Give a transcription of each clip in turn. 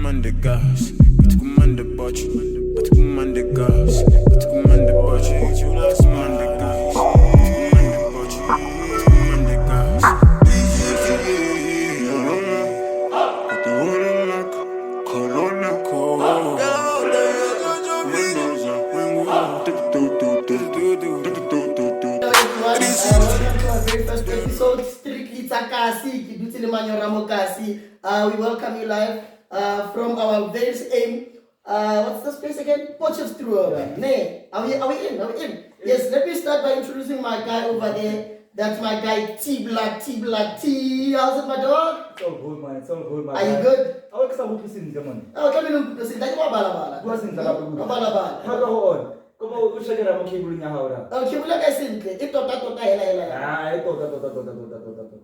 commander gas, but commander budget, but commander gas, but commander budget, you last commander gas, commander budget, commander gas. Put the hood on lock, Corona call. Windows up, Welcome to our very first episode, Strictly Takasi, Kidutile Manyoramo Kasi. We welcome you live from our very same, what's the space again? Potchefstroom. Yeah. Are we in? Yes, let me start by introducing my guy over there. That's my guy T Black. How's it, my dog? It's all good, man. Are you good? I work some listen to man. Oh, come in, like Bala. What's in the Bala? How on? Come on, check it out. Cable in your house. Okay, well, like I said, it's tota. Ah,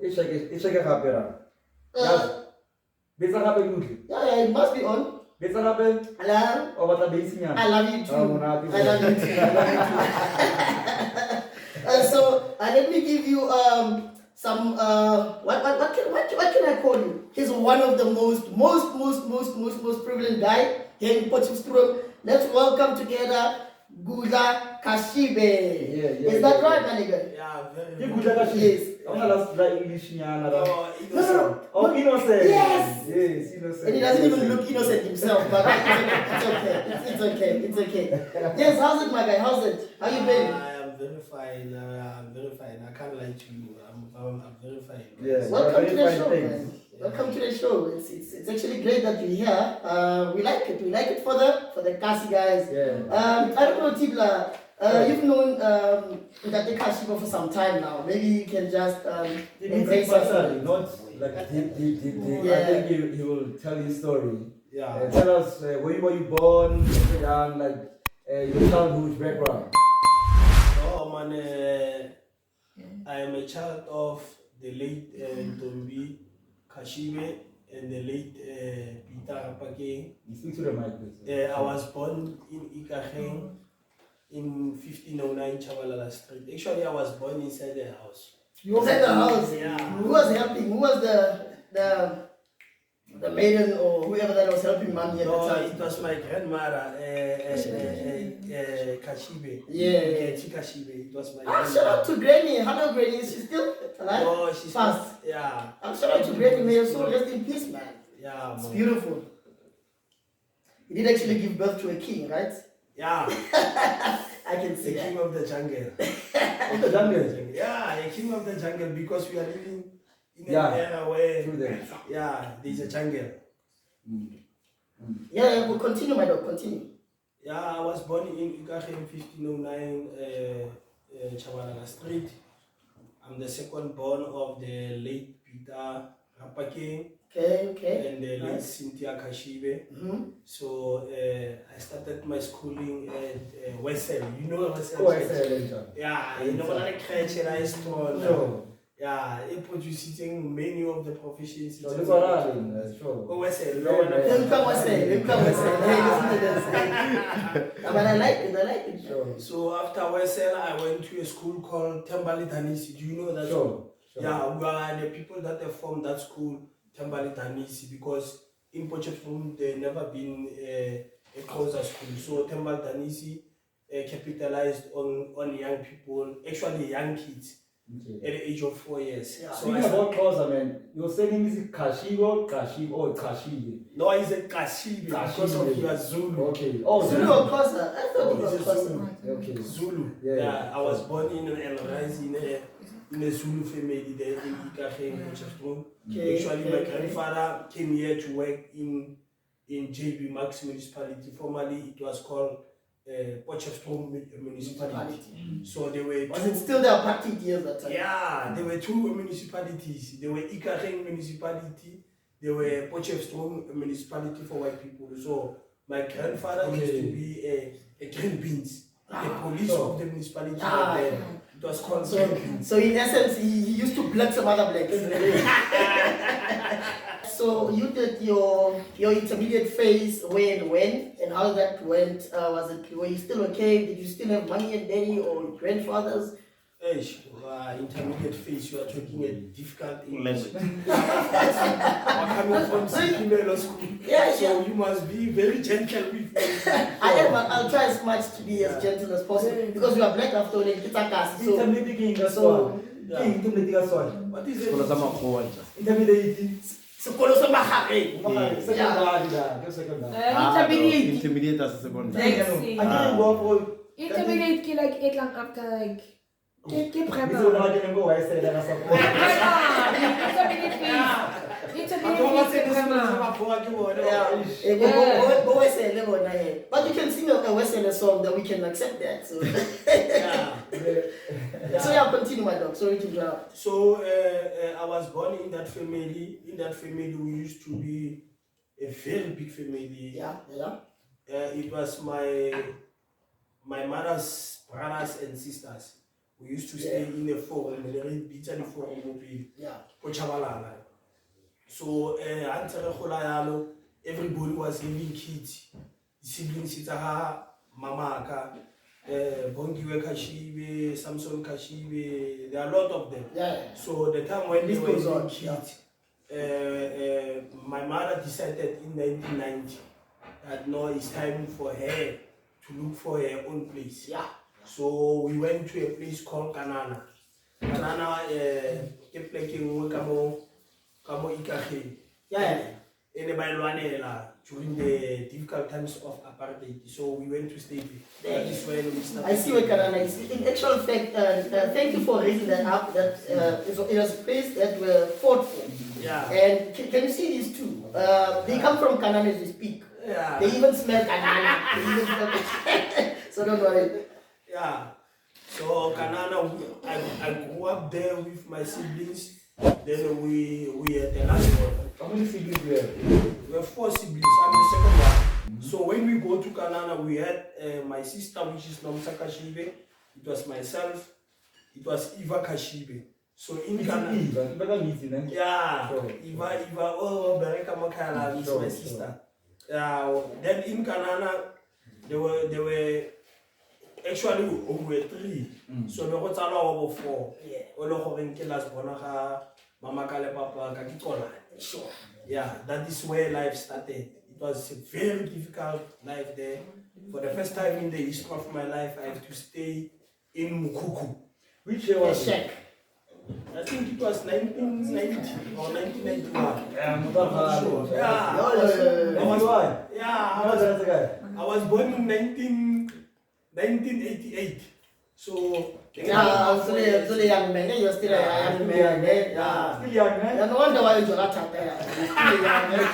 it's It's a capera. Bisa happen good. Yeah, it must be on. Bisa happen. Hello? Oh, what a basic. I love you too. I love you too. So let me give you some what can I call you? He's one of the most prevalent guy here in Potchefstroom. Let's welcome together Gudla Cashibe. Yeah. Is that right, my nigga? Yeah, very You Gudla Cashibe? Yes. I'm not like English. No. Oh, innocent. Yes, innocent. And he doesn't even look innocent himself, but it's okay. Yes, how's it, my guy? How's it? How you been? I am very fine. I can't lie to you. I'm very fine. Yeah. Welcome to the show, man. Welcome to the show. It's actually great that you're here. We like it. We like it for the Kasi guys. Yeah. I don't know, Tibla. You've known Ndate Cashibe for some time now. Maybe you can just embrace us. Not like deep. Yeah. I think he will tell his story. Yeah. Tell us where were you born, and your childhood background. Oh man, I am a child of the late Tombi Cashibe and the late Peter Rapake. You speak to the mic, please. I was born in Ikacheng in 1509 Chabalala Street. Actually, I was born inside the house. You was at the house. Yeah. Who was helping? Who was the maiden or whoever that was helping mommy at the No, time? it was my grandmother, Cashibe. Yeah. Cashibe. It was my Ah, shout out to Granny. Hello, Granny. Is she still alive? No, she's Fast. Yeah. Shout out to Granny. May your soul rest in peace, man. Yeah, It's man. beautiful. You did actually give birth to a king, right? Yeah. I can see The that. king of the jungle. Of the jungle. Yeah, a king of the jungle because we are living in Yeah. an era where there's a jungle. Yeah, we'll continue, my dog. Continue. Yeah, I was born in Ikacheng 1509 Chabalala Street. I'm the second born of the late Peter Rapake Okay. and the late Nice. Cynthia Cashibe. Mm-hmm. So I started my schooling at Wessel. You know Wessel? Oh, excellent. Yeah, you know like crèche là is strong. Sure. Yeah, it producing many of the professions. So this one, sure. Oh, Wessel. Yeah, Let me come and say. Hey, listen to this. But I like it. Sure. So after Wessel, I went to a school called Tembali Tanisi. Do you know that school? Sure. Yeah, we are the people that have formed that school, Tembali Tanisi, because in Potchefstroom there never been a closer school. So Tembali Tanisi capitalized on young people, actually young kids. Okay. At the age of 4 years. Yeah. So Speaking about closer, man, you're saying is it Cashibe or Cashibe? no, he's a Cashibe because of your Zulu. Okay. Oh, Zulu or Xhosa? I thought it was He's a Xhosa. Zulu. Okay. Zulu. Yeah. I was born in and raised in a Zulu family there in Ikacheng, Potchefstroom. Okay. Actually, my grandfather came here to work in JB Max municipality. Formerly, it was called Potchefstroom municipality. So there were Was it still the apartheid years that time? yeah, there were two municipalities. There were Ikacheng municipality. There were Potchefstroom municipality for white people. So my grandfather used to be a green beans, the police of the municipality. Ah, It was called green beans. So in essence, he used to black some other blacks. So you did your intermediate phase when and how that went? Were you still okay? Did you still have money and daddy or grandfathers? Eish, intermediate phase, you are talking a difficult English. Language. You are coming from female school. Yeah, So you must be very gentle with me. I am. I'll try as much to be as gentle as possible because we are black after all. It's a cast. So Intermediate king, that's so- one. King, intermediate, that's one. What is Sekolo sa it? makgowa nje. Intermediate. sekolo sa magareng. Secondary, that. Secondary. Intermediate. Intermediate as a secondary. Like, I see. didn't go for. Intermediate ki like eet lang after like. Ke This is prema. what I didn't go. I said that as a. Intermediate phase. Intermediate phase ke prema. Yeah. Go Wesele bona here. But you can sing a Wesele song that we can accept that. So so yeah, continue my dog. Sorry to interrupt. So I was born in that family. In that family, we used to be a very big family. Yeah. It was my mother's brothers and sisters. We used to stay in a forum, in a beach forum, Yeah. Kochabalala. So everybody was having kids. Siblings, Mamaka, Bongiwe Cashibe, Samson Cashibe. There are a lot of them. Yeah. So the time when they This were goes on, having kids, my mother decided in 1990 that no, it's time for her to look for her own place. Yeah. So we went to a place called Kanana. Kanana kept playing Kamo Ikahe. Yeah. During the difficult times of apartheid. So we went to stay there. That is when we started. I see where Kanana is. In actual fact, thank you for raising that up. That it was a place that were fought for. Yeah. And can you see these two? They come from Kanana as we speak. Yeah. They even smell Kanana. They even smell it. So don't worry. Yeah. So Kanana, I grew up there with my siblings. Then we had the last one. How many siblings do you have? We have 4 siblings. I'm the second one. So when we go to Kanana, we had my sister, which is Nomsa Cashibe. It was myself. It was Eva Cashibe. So in Kanana, yeah, Sure. Eva, oh, Bereka Makala, is my sister. Then in Kanana, there were actually over 3. So we got over 4. Yeah. Olo horeng ke las bona ga mama ka le papa ka kikola. Sure. Yeah, that is where life started. It was a very difficult life there. For the first time in the history of my life, I have to stay in Mukuku. Which year The was it? shack. I think it was 1990 or 1991. Yeah, I'm not sure. Yeah, How was that guy? I was born in 1988. So Yeah, so the young man, you're still a young man. Yeah. Still young, man. Yeah, no wonder why you're not out there. You're still a young man.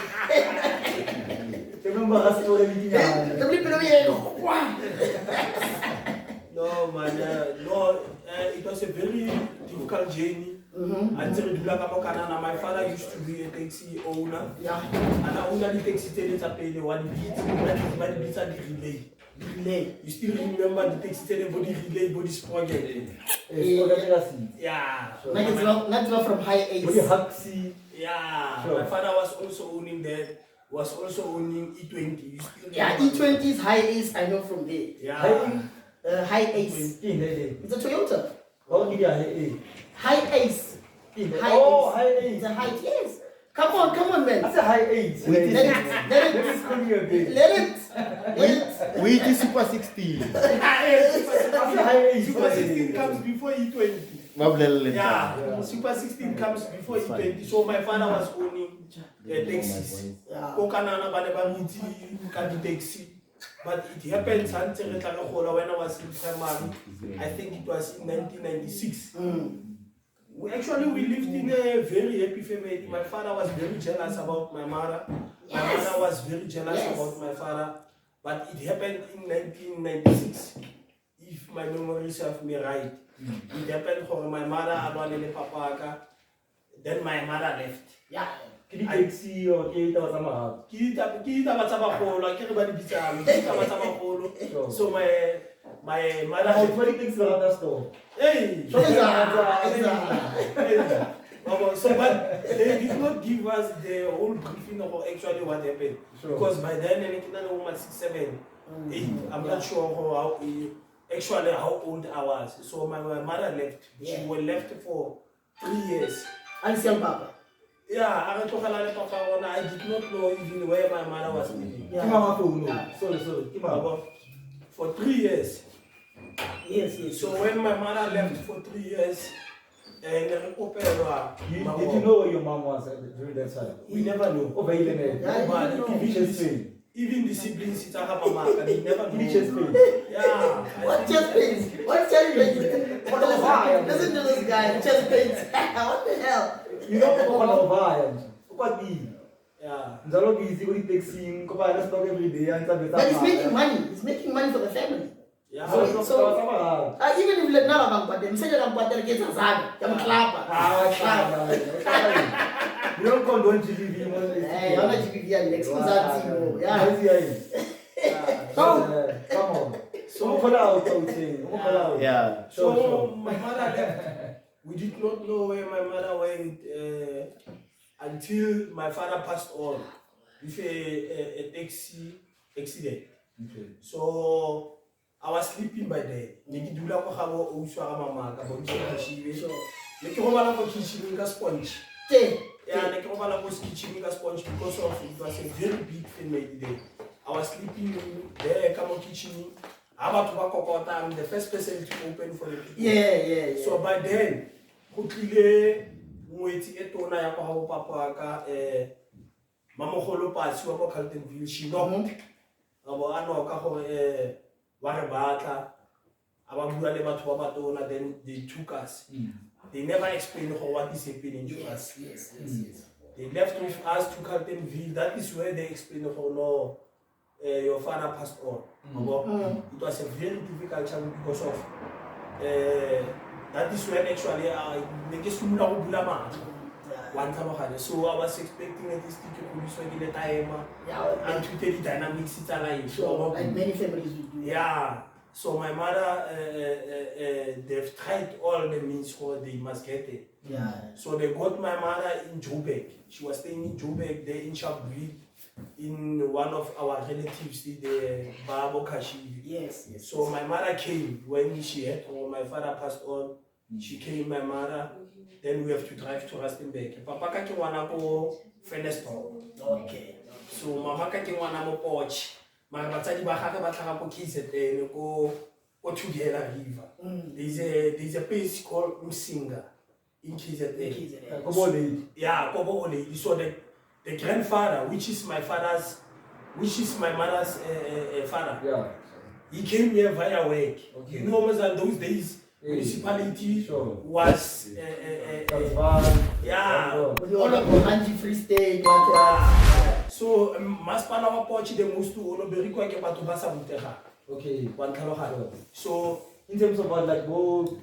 Remember us all everything. The people over here, no man, it was a very difficult journey. Until my father used to be a taxi owner. yeah. And I owned the taxi tele pay the one beat, but beats are the relay. Relay. You still remember the taxi tele body relay body project? Yeah. Like it's not from high age. What you Huxley? Yeah. Sure. My father was also owning that. Was also owning E20. You still Yeah, remember? E20s, high ace, I know from there. Yeah. High ace. It's a Toyota. Oh, yeah, High ace. High Oh, ace. high It's age. a high, yes. Come on, man. That's a high age. Let it, Let me school you a bit. let it. We it is Super 16. That's a high age. Super 16 comes before E20. Mablele. Yeah. Super 16 comes before E20. So my father was owning taxis. Yeah. Kokanana ba ne ba ngiti ka di taxi. But it happened until when I was in primary. I think it was in 1996. We lived in a very happy family. My father was very jealous about my mother. My mother was very jealous about my father. But it happened in 1996. If my memory serves me right. It happened for my mother and papa. Then my mother left. Yeah. Can you taxi or get out of my So my mother How many things around that store? hey, so but they did not give us the whole briefing of actually what happened. Sure. Because by then I was 6, 7, 8. I'm not sure how actually how old I was. So my mother left. Yeah. She was left for 3 years. Auntie Papa. Yeah, I did not know even where my mother was living. Yeah. Kimama phone. Yeah. Sorry. Kimama. For 3 years. Yes. So when my mother left for 3 years, and Did you know where your mom was during that time? we never know. Oh, but even Yeah, But you know. even the siblings, it's a mama, they never know. chest pain. Yeah. What chest pains? What chest pains? Listen to this guy. Chest pains. What the hell? You know what over? What mean? Yeah. Njalo busy with taxing, ko pa stock every day and But he's making money. He's making money for the family. Yeah. So Even if let now about them, say that I'm part of the kids are I'm clapper. you don't condone GBV. Hey, I'm not GBV. Excuse that. Yeah. Come on. So call out, Yeah. So my mother left. We did not know where my mother went until my father passed on with a taxi accident. Okay. So I was sleeping by then. Gudla ko gago o uswa mama ka bontsha Cashibe. Ne ke go bala ko kitchen ka sponge. Yeah, ne ke go bala ko kitchen ka sponge because of it was a very big family there. I was sleeping there, come on kitchen. About to kokota, I'm the first person to open for the people. Yeah. So by then, go tlile ngwetsi e tona ya kwa go papa ka mamogolo patsi wa mo Carltonville she knocked. Abo ano ka go wa re batla aba bua le batho ba batona, then they took us. They never explained what is happening to us. Yes. They left with us to Carltonville. That is where they explained no. Your father passed on. It was a very difficult time because of that is when actually so I was expecting this thing to produce the time and to tell the dynamics it's alive. Sure, like many families would do. Yeah. So my mother they've tried all the means for they must get it. Yeah. So they got my mother in Joburg. She was staying in Joburg there in Shabri. In one of our relatives, the Babo Cashibe. Yes. So my mother came when she had, or my father passed on. She came, my mother. Then we have to drive to Rustenburg. Papa kaki wana ko Fenestor. Okay. So mama kaki wana mo Poch. Mara batsadi ba gagwe ba tlhaga ko KZN ko Thugela River. There's a place called Msinga in KZN. Yeah, Kobo Ole. So the grandfather, which is my mother's father, he came here via work. Okay. You know, almost in those days, municipality was All of the anti-free state. So Maspala wa Pochi the most to all beriko ke batho ba sa butega. Okay. One tlhaloganya. So In terms of what, like both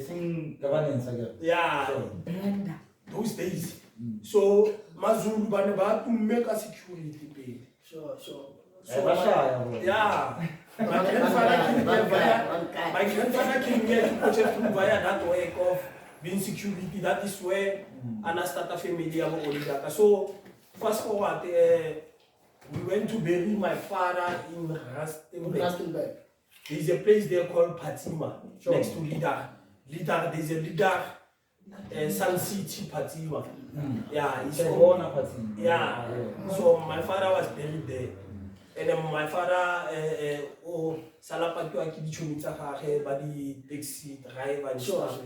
sing governance again. yeah, those days. So Mazulu bane ba tumme ka security pay. Sure. So yeah. My grandfather came here to protect me via that way of being security. That is where I started a family of Olidaka. So fast forward, we went to bury my father in Rustenburg. There is a place there called Patima, next to Lidar. There's a Lidar, Sun City Patima. Yeah, it's called Patima. Yeah. So my father was buried there. And then my father, Salapatu Akidichuni Tahare, Badi taxi driver and stuff.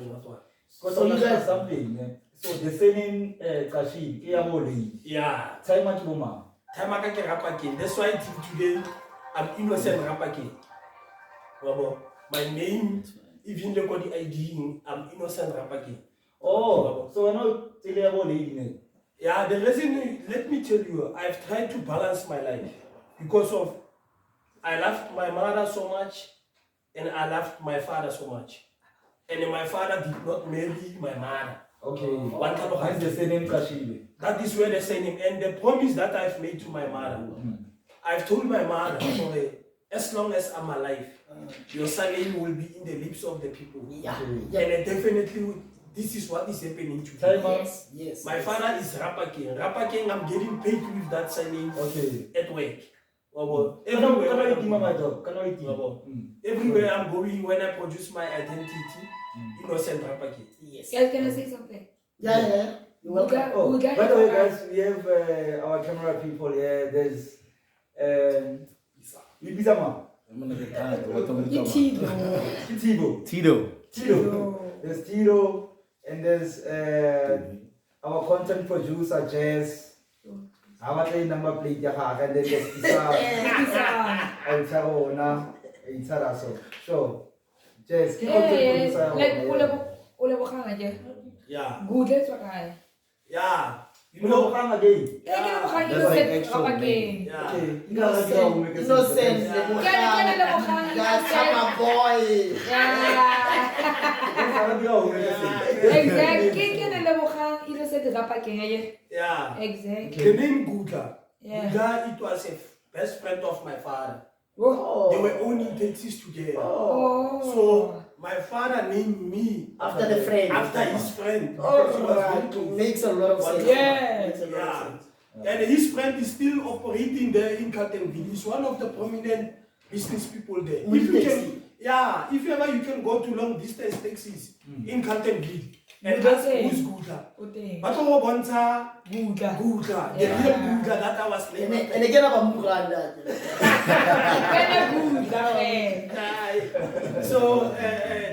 So you guys something. So the same Cashibe, Yeah. time much woman. Tamakake Rapake. That's why till today I'm innocent Rapake. My name, even the body ID, I'm innocent Rapake. Oh, so we're not telling about lady. Yeah, the reason, let me tell you, I've tried to balance my life because of I loved my mother so much and I loved my father so much. And my father did not marry my mother. Okay. One kind of Hence the same Cashibe. That is where they send him. And the promise that I've made to my mother, I've told my mother, as long as I'm alive, your surname will be in the lips of the people. Yeah. And definitely, this is what is happening to me. Yes. My father is Rapper King. Rapper King, I'm getting paid with that surname Okay. at work. Everywhere I'm going, when I produce my identity, innocent rapper kid. Yes. Guys, can I say something? Yeah. You're welcome. Gudla- Oh, Gudla by is the way, alright. guys, we have our camera people here. There's Ibizama. Itido. Tito. There's Tito, and there's our content producer Jess. Our number plate yaha, and then there's Isa. Itara so. Sure. Jess, content producer. Like, Lebogang aja. Yeah. Gudla is alright. Yeah. You You know, know, again. Eh, Lebogang That's like innocent actual rapper name. kid. yeah. Okay, you gotta make it Innocent. sense. Can Lebogang Guys, innocent? I'm a boy. Yeah. Exactly. Can Lebogang innocent rapper kid aja. Yeah. Exactly. The name Gudla. Yeah. Gudla, it was a best friend of my father. Oh. They were owning taxis together. Oh. So my father named me After the friend. after his friend. Oh, because he was very right. close. Makes a lot of sense. Yeah. Makes a lot of Yeah. sense. And his friend is still operating there in Carltonville. He's one of the prominent business people there. With If you taxi. can, yeah, if ever you can go to long distance taxis in Carltonville and Good ask thing. who's Gudla. Good thing. But what Bonta Gudla. Gudla, the Yeah. real Gudla that I was named after. And again, I'm a Muganda. Can Gudla friend. So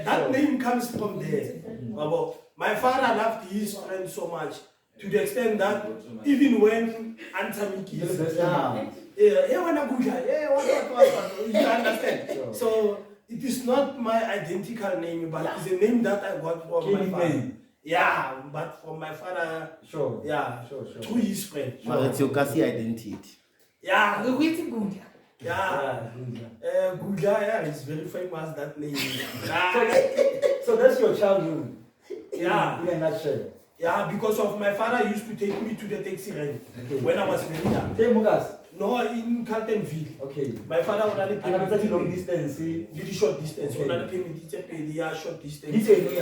that name comes from there. My father loved his friend so much to the extent that even when Antamiki is when I Gudla, you understand? So it is not my identical name, but it's a name that I got from my father. Yeah, but from my father, Sure. yeah, Sure. through his friend. But it's your Kasi identity. Yeah, The waiting Gudla. yeah. Gudla, yeah, is very famous, that name. So that's your childhood. Yeah. In a nutshell. Yeah, because of my father used to take me to the taxi rank when I was very young. Hey, Mugas. No, in Carltonville. Okay. My father would only pay And I'm talking long me distance. See. really short distance. Okay. Would only pay me short distance. This ain't me.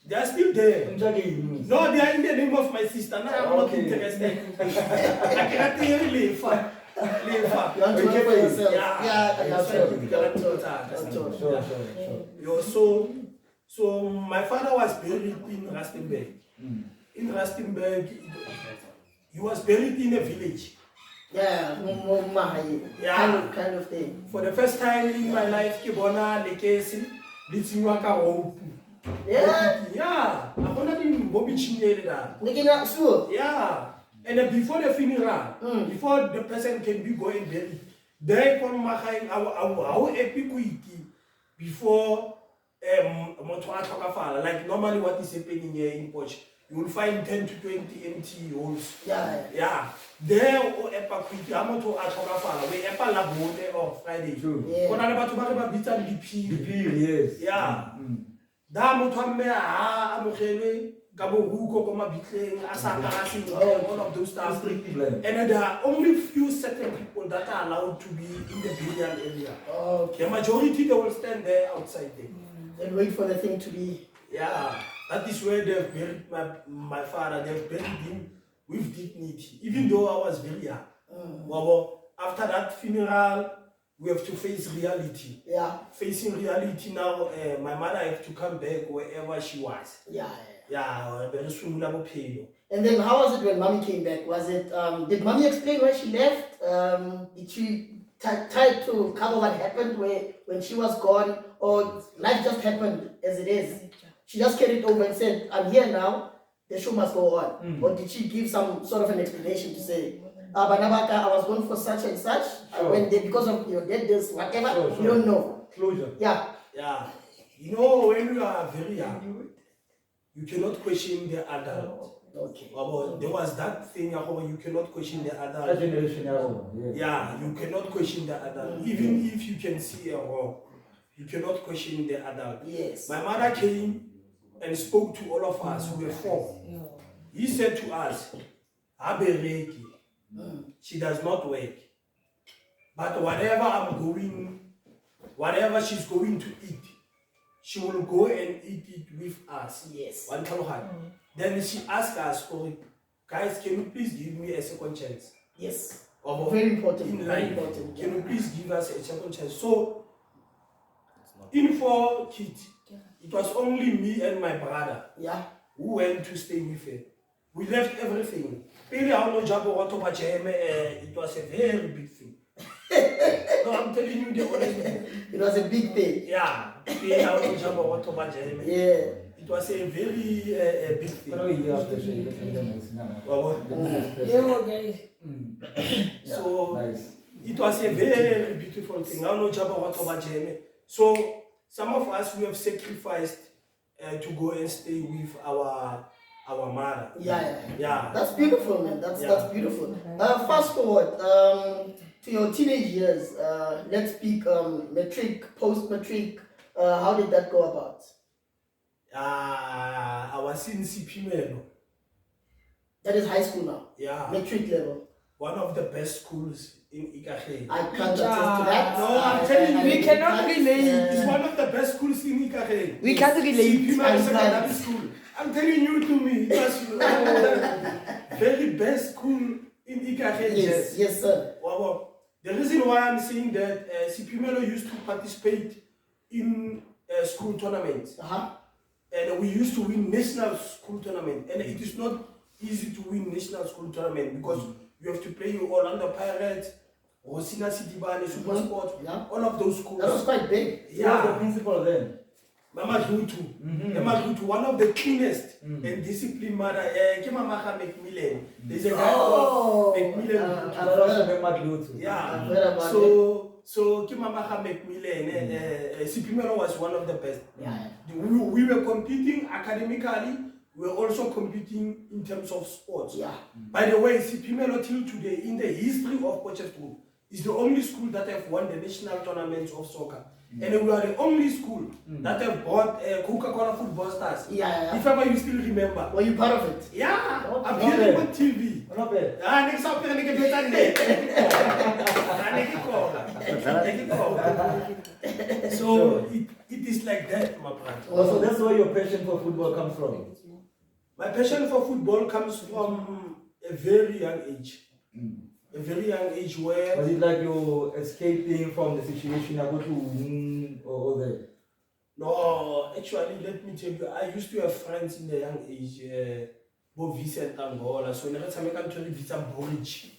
They are still there. I'm talking. No, they are in the name of my sister. No, I'm not Okay. interested. I cannot hear you leave. You want to work for yourself? Yeah. That's Sure. true. Sure. So my father was buried in Rustenburg. In Rustenburg, he was buried in a village. Yeah, Yeah. kind of thing. For the first time in my life, Kibona, Lekesi, Litsinwaka Rope. Yeah, Yeah. I'm not in Bobby Chinyeda. looking at sure. Yeah. And then before the funeral, before the person can be going buried, they come making our epiquity before like normally what is happening here in Poch, you will find 10 to 20 empty holes. Yeah. Yeah. There or epiquity, I'm to Atokafala, we epa labone or Friday. True. Yeah. When I'm about to talk about bitan The DP. period, yes. Yeah. Da motho a mme a amogele ka boruko ko mabitleng a sa karasi all of those stuff. Restrictive land. And there are only few certain people that are allowed to be in the burial area. Okay. The majority they will stand there outside there. And wait for the thing to be. Yeah, that is where they've buried my father. They've buried him with dignity, even though I was very young. Well, after that funeral, we have to face reality. Yeah. Facing reality now, my mother have to come back wherever she was. Yeah. Yeah, very soon na bophelo. And then how was it when mommy came back? Was it, did mommy explain why she left? Did she try to cover what happened when she was gone? Or life just happened as it is? She just carried over and said, I'm here now, the show must go on. Or did she give some sort of an explanation to say, Banabaka, I was gone for such and such, when they, because of your dead, this, whatever, Sure. you don't know. Closure. Yeah. Yeah, you know, when you are very young, you cannot question the adult. Okay. There was that thing you cannot question the That adult. generation, yeah. Yeah, you cannot question the adult. Even if you can see a wrong, you cannot question the adult. Yes. My mother came and spoke to all of us who were four. He said to us, Abereki, she does not work. But whatever she's going to eat, she will go and eat it with us. Yes. Then she asked us, guys, can you please give me a second chance? Yes. Very important. In Very life. important. Can you please give us a second chance? So, in 4 kids, it was only me and my brother Yeah. who went to stay with her. We left everything. It was a very big thing. No, I'm telling you the honest thing. It was a big thing. Yeah. Yeah. It was a very big thing. So Nice. it was a very beautiful thing. So some of us we have sacrificed to go and stay with our mother. Yeah. That's beautiful, man. That's beautiful. Fast forward to your teenage years. Let's speak matric, post-matric. How did that go about? I was in CPMelo. That is high school now. Yeah. Matric level. One of the best schools in Ikageng. I can't attest to that. No, I'm telling you, we cannot relate. It's one of the best schools in Ikageng. We can't relate. CPMelo Secondary School. I'm telling you to me, it was the very best school in Ikageng. Yes, sir. Wow. The reason why I'm saying that CPMelo used to participate in school tournaments. And we used to win national school tournament. And it is not easy to win national school tournament because you have to play Orlando Pirates, Rosina City Bane, Super Sport, all of those schools. That was quite big. Yeah, the principal then. Mama Gudla, one of the cleanest and disciplined mother. Mama Macmillan. There's a guy called Macmillan. Yeah. So Mama Macmillan, CPMelo was one of the best. Yeah. We were competing academically. We were also competing in terms of sports. Yeah. By the way, CPMelo till today, in the history of Potchefstroom, is the only school that have won the national tournaments of soccer. And we are the only school that have bought Coca-Cola football stars. Yeah. If ever you still remember. Were you part of it? Yeah. Appearing on TV. Not bad. So it is like that, my brother. So that's where your passion for football comes from. My passion for football comes from a very young age. A very young age where... Was it like you escaping from the situation I go to or that? No, actually, let me tell you, I used to have friends in the young age, Bo Vicent Angola, so never time I can tell you Vita Boric.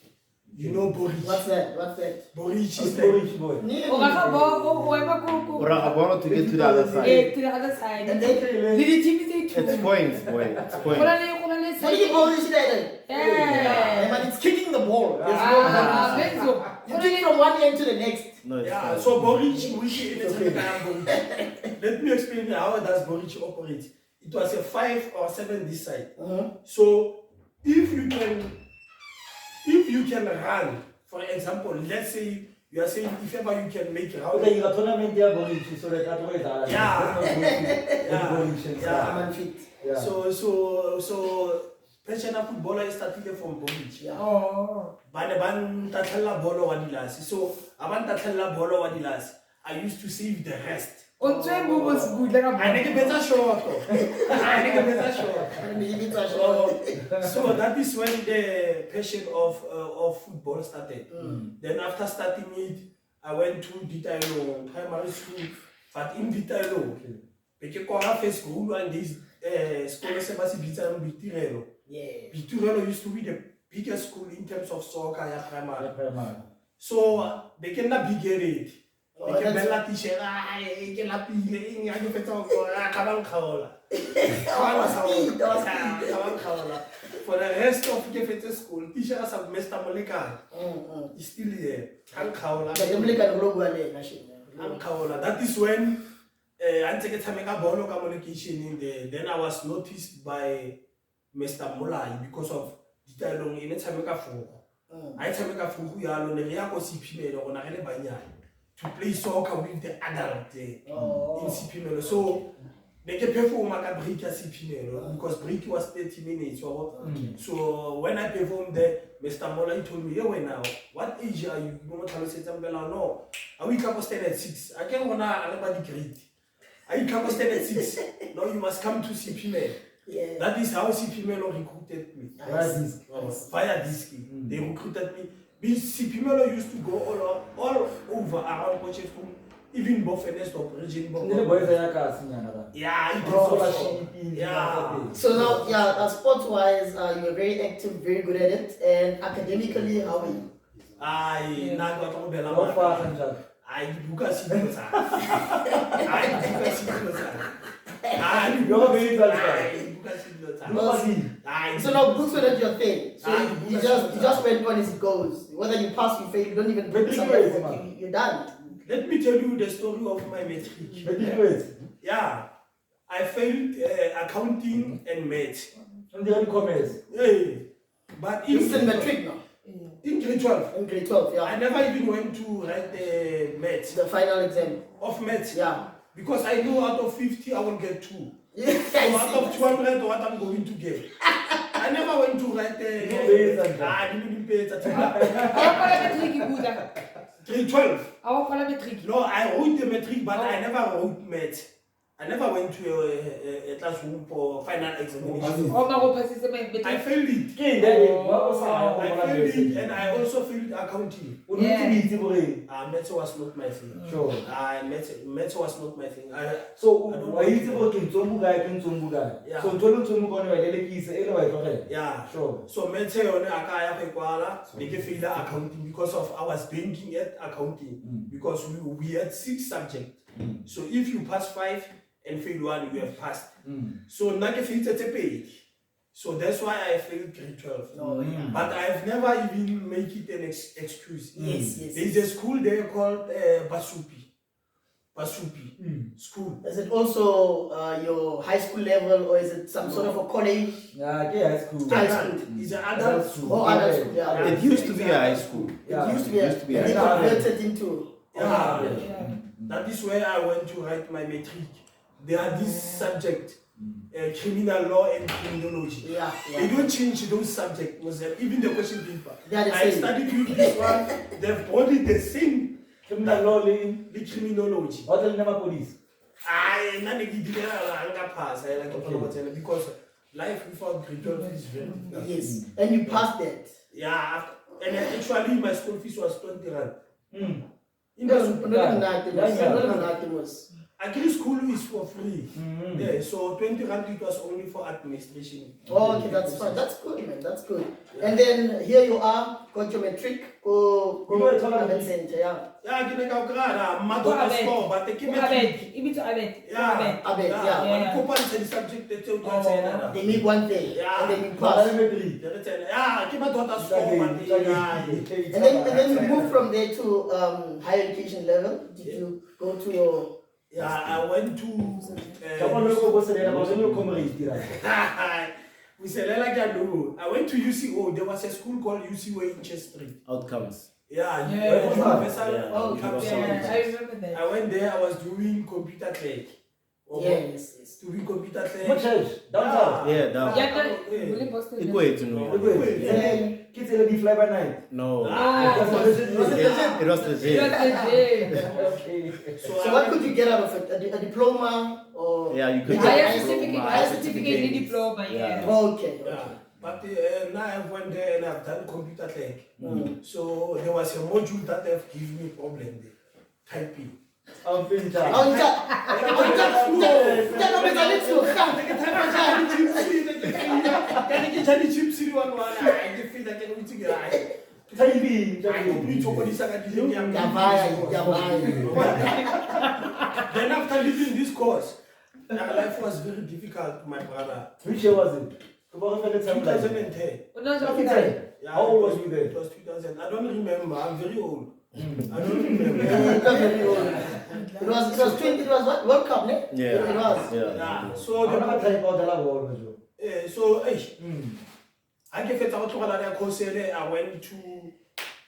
You know Boric? What's that? Boric is It's like... Boric boy. Uragabona to get to the other side. To the other side. And they can It's points, boy. It's points. What do you call this then? Yeah. But it's kicking the ball. You kick from one end to the next. No, it's Yeah, fine. so Boric, let me explain how does Boric operate. It was a 5 or 7 this side. So if you can run, for example, let's say you are saying if ever you can make round. Okay, you got tournament there, Boric, so that way. Yeah. So pensioner footballer started from Boric. Ban tatalla bolo wa dilasi. So aban tatalla bolo wa dilasi. I used to save the rest. I need a better shot. So that is when the passion of football started. Then after starting it, I went to Ditailo primary school. But in Ditailo, because I first school and this school Bitirelo. Bitirelo used to be the biggest school in terms of soccer primary. So they cannot be get for the rest of the school, teachers have messed up Moleka. He's still here. That is when I take a Tameka Bono communication in there. Then I was noticed by Mr. Molai because of the dialogue in a Tameka Fuku. I Tameka Fuku Yalo, the Riako CPMelo on a to play soccer with the adult in CPMelo. So they can perform a break at CPMelo because break was 30 minutes. So when I performed there, Mr. Molai told me, now, what age are you? No, I will come stand at 6. I can't want to grade. I come stand at 6. No, you must come to CPMelo. Yeah. That is how CPMelo recruited me. Nice. Via Disky. They recruited me BC Pimelo used to go all over around Potchefstroom, even Bofenes or region. The boys are kasi nyana. Yeah, it Bro, is also. Yeah. So now, yeah, sports-wise, you were very active, very good at it, and academically, how are you? I not got to bela. How far kanjani? I buka sikosa. I buka sikosa. I You're very buka good. sikosa. So now books were not your thing. So you just went on as it goes. Whether you pass, you fail, you don't even put somewhere. You're done. Let me tell you the story of my matric. Yeah, I failed accounting and math. And the commerce. Hey, but You still matric now. in grade 12, In grade 12, I yeah. never even went to write the math The final exam. of math. Yeah. Because I know out of 50 I will get 2. Yes. So out of 200 what I'm going to get. I never went to write the I didn't pay attention. Awapala metric Gudla. Grade 12. Awapala metric. No, I wrote the metric, but I never wrote math. I never went to a classroom for final examination. Oh, my God, passes the I metric. failed it. I failed it, and I also failed accounting. Maths was not my thing. Sure. Maths was not my thing. So why is it working so muga? Yeah. So tolu tsumu kone wa lele kise ele wa tlogela. Yeah. Sure. So maths yone akaya go kwala, ke failed accounting because of I was banking at accounting because we had 6 subjects. So if you pass 5 and fail 1, you have passed. So now I failed at a page. So that's why I failed grade 12. Oh, yeah. But I've never even make it an excuse. Yes. There's a school there called Basupi school. Is it also your high school level or is it some sort of a college? Yeah, high school. High school. It's an adult school. Oh, adult school, yeah. It used to be a high school. It used to be and they Yeah. converted into. Yeah. Yeah. That is where I went to write my matric. There are these subjects, criminal law and criminology. Yeah. They don't change those subjects, even the question paper. They are the I same. studied with this one, they've brought it the same, Criminal law lane. the criminology. What the name of police? I pass because life without grade 12 is very difficult. Yes. And you passed that. Yeah, and actually my school fees was 20 rand. In No, the not even Agri school is for free. Yeah, so 20 rand it was only for administration. Oh, okay, that's fine. That's good, man. That's good. And then here you are, got your matric. Go center, yeah. Yeah, I can go grad. Mother score, but they keep Abed. Ibito Abed. Yeah, Abed, yeah. yeah. When couple the subject they tell you They make one thing, Yeah. and then you pass. yeah, keep a daughter score, but And then you move from there to higher education level. Did you go to your? yeah, I went to. I went to UCO. There was a school called UCO in Chess Street. Outcomes. Yeah, Yeah. universal Yeah. outcomes. Yeah, I remember that. I went there. I was doing computer clerk. Yes. Doing computer What clerk. church? Downtown. Yeah, down. Yeah, Willie Boston. Iko yetu no. Kids will be fly by night. No. Ah, It was the you jail. got the jail. Okay. So what could you get out of it? A diploma or? Yeah, you could Higher get certificate, higher certificate, the diploma, yeah. Okay. Yeah. But now I went there and I've done computer clerk. So there was a module that have given me problem there. Typing. I'm finished. Typing. Then after leaving this course, life was very difficult, my brother. Which year was it? 2010. 2010. Yeah, How old was you then? It was 2000. I don't remember. I'm very old. I don't remember. It was what? World Cup, ne? Yeah. It was. Yeah. Yeah. So I'm not type out the level. I went to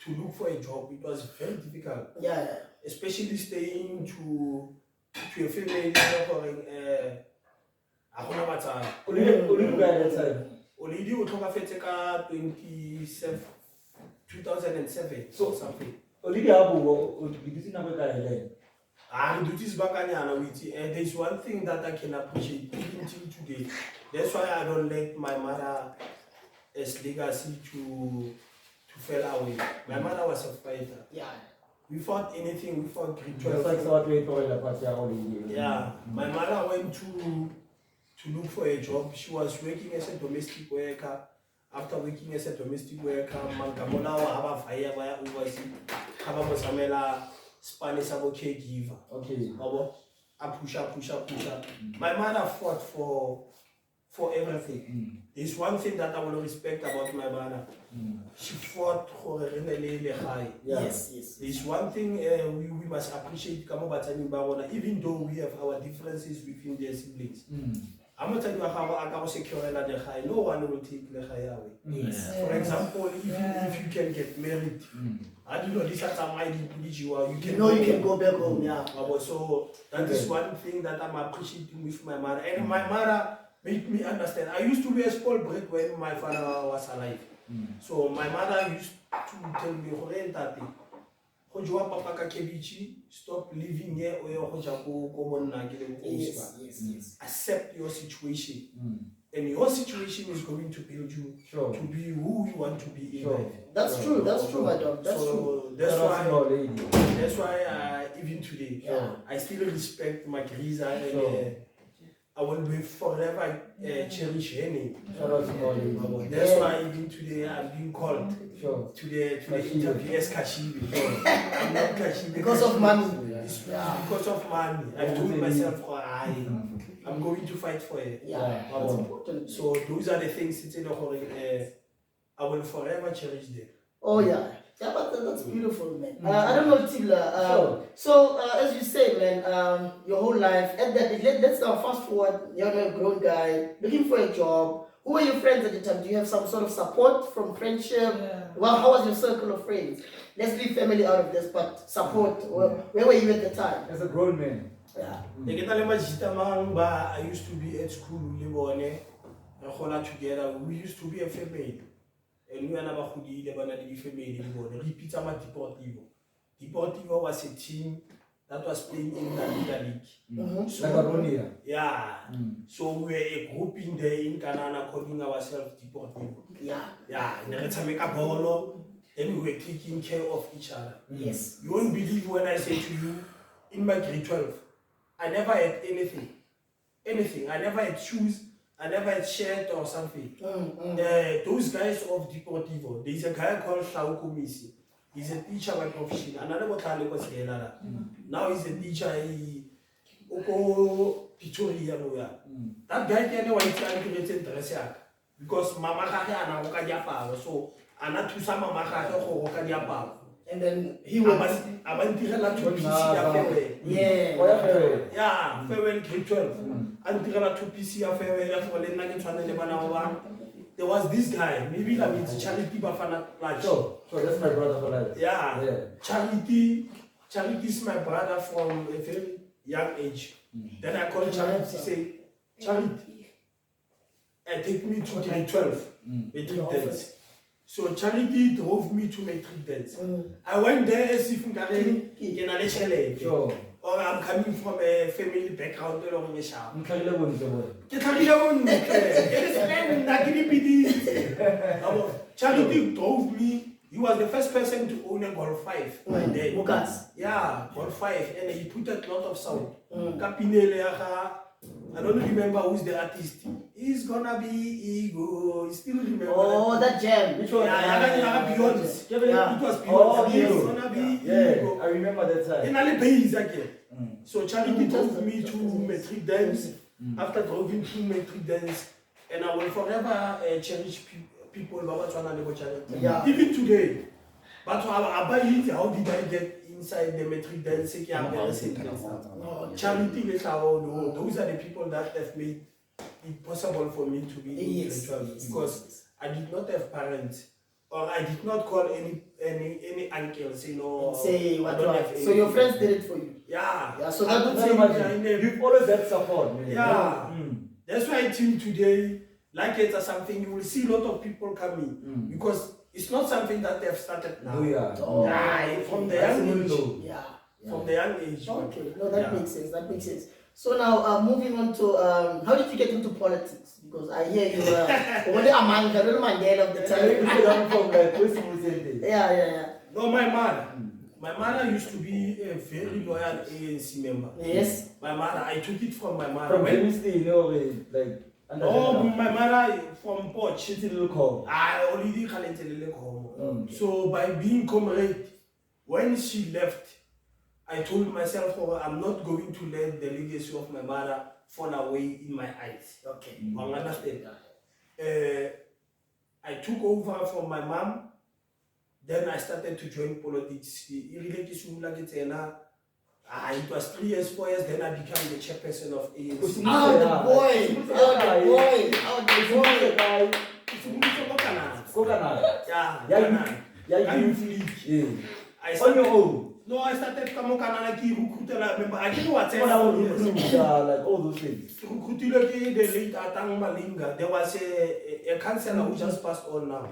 look for a job. It was very difficult, Yeah. especially staying to a family offering a hona batsana. Olympic guy that time. Already o tlhokafetse ka 2007 So- something. Olympic abo, did you know what guy then? I'm duties bakanyana with it. And there's one thing that I can appreciate even till today. That's why I don't let my mother as legacy to fell away. My mother was a fighter. Yeah. We fought anything, we fought grade Just like 12. what we told the party already. Yeah, my mother went to look for a job. She was working as a domestic worker. After working as a domestic worker, Mankamona haba fire via overseas. Haba mosamela Spanish abo caregiver. Okay. Abo, a push. My mother fought for everything. There's one thing that I will respect about my mother. She fought for a high. Yes. There's one thing we must appreciate Kamo Batani Barona, even though we have our differences within their siblings. I'm not telling you how I can secure the high. No one will take the high away. Yes. For example, if you can get married, I don't know this is a mighty you You know you can go back home, yeah. So that is one thing that I'm appreciating with my mother. And my mother made me understand. I used to be a spoiled brat when my father was alive. So my mother used to tell me, stop living here or Yes. accept your situation. And your situation is going to build you to be who you want to be in life. That's true, my dog. That's true. That's why even today, I still respect my Grisa and I will be forever cherish her name. That's why even today I'm being called to the interview as Cashibe. I'm not Cashibe Because of money. Because of money. I told myself, I'm going to fight for it. Yeah, that's important. So those are the things I will forever cherish them. Oh yeah. Yeah, but that's beautiful, man. I don't know, Tibla. So, as you say, man, your whole life, let's now fast forward. You're a grown guy, looking for a job. Who were your friends at the time? Do you have some sort of support from friendship? Yeah. Well, how was your circle of friends? Let's leave family out of this, but support. Where were you at the time? As a grown man. Yeah. I used to be at school together. We used to be a family. And we are never family. Repeat Deportivo was a team that was playing in the league. So, yeah. So we were a group in there in Canada calling ourselves Deportivo. Yeah. And then we were taking care of each other. Yes. You won't believe when I say to you, in my grade 12, I never had anything. I never had shoes. I never had shirt or something. Those guys of Deportivo, there's a guy called Shauko Misi. He's a teacher by profession. Another now he's a teacher in Pichoria. That guy can't know to dress because Mama Kaya so Anna to some Mama. And then he was. Yeah, farewell grade 12. There was this guy, maybe that means Charity Bafana like. So that's my brother for life. Yeah. Charity is my brother from a very young age. Then I called Charity to say, Charity, take me to grade 12, matric dance. So Charity drove me to matric dance. I went there as if or I'm coming from a family background. Charity drove me. He was the first person to own a Golf 5. Yeah, Golf 5. And he put a lot of sound. I don't remember who's the artist. He's gonna be Ego. I still remember. Oh, that jam. Which one? Yeah, Beyond. It was Beyond. Oh, yes. He's gonna be Ego. I remember that time. In Ali Bays again. So Charity drove me to matric dance. After driving to matric dance, and I will forever cherish people. Yeah. Even today. But how did I get inside the matric dance? Charity, those are the people that have made it possible for me to be intellectual because I did not have parents or I did not call any uncle say what I don't you have have. So your friends did it for you. Yeah. So I don't that you've always had support, man. Yeah. That's why I think today, like it's something you will see a lot of people coming because it's not something that they have started now. From the young age. Yeah. From the young age. Okay, no, that makes sense. So now, moving on to how did you get into politics? Because I hear you were only a man, the little Mandela of the time. From like Western City. Yeah. No, my mother. My mother used to be a very loyal ANC member. Yes. My mother, I took it from my mother. From Wednesday, you know, like. Oh, my mother from Port. Shitty little call. I already talented home. So by being comrade, when she left, I told myself, oh, I'm not going to let the legacy of my mother fall away in my eyes. Okay. You understand? I took over from my mom. Then I started to join politics. It was 3 years, 4 years, then I became the chairperson of ANC. Oh, the boy! On your own. No, I started remember I didn't know what like all those things. the late Atang Malinga. There was a councillor who just passed on now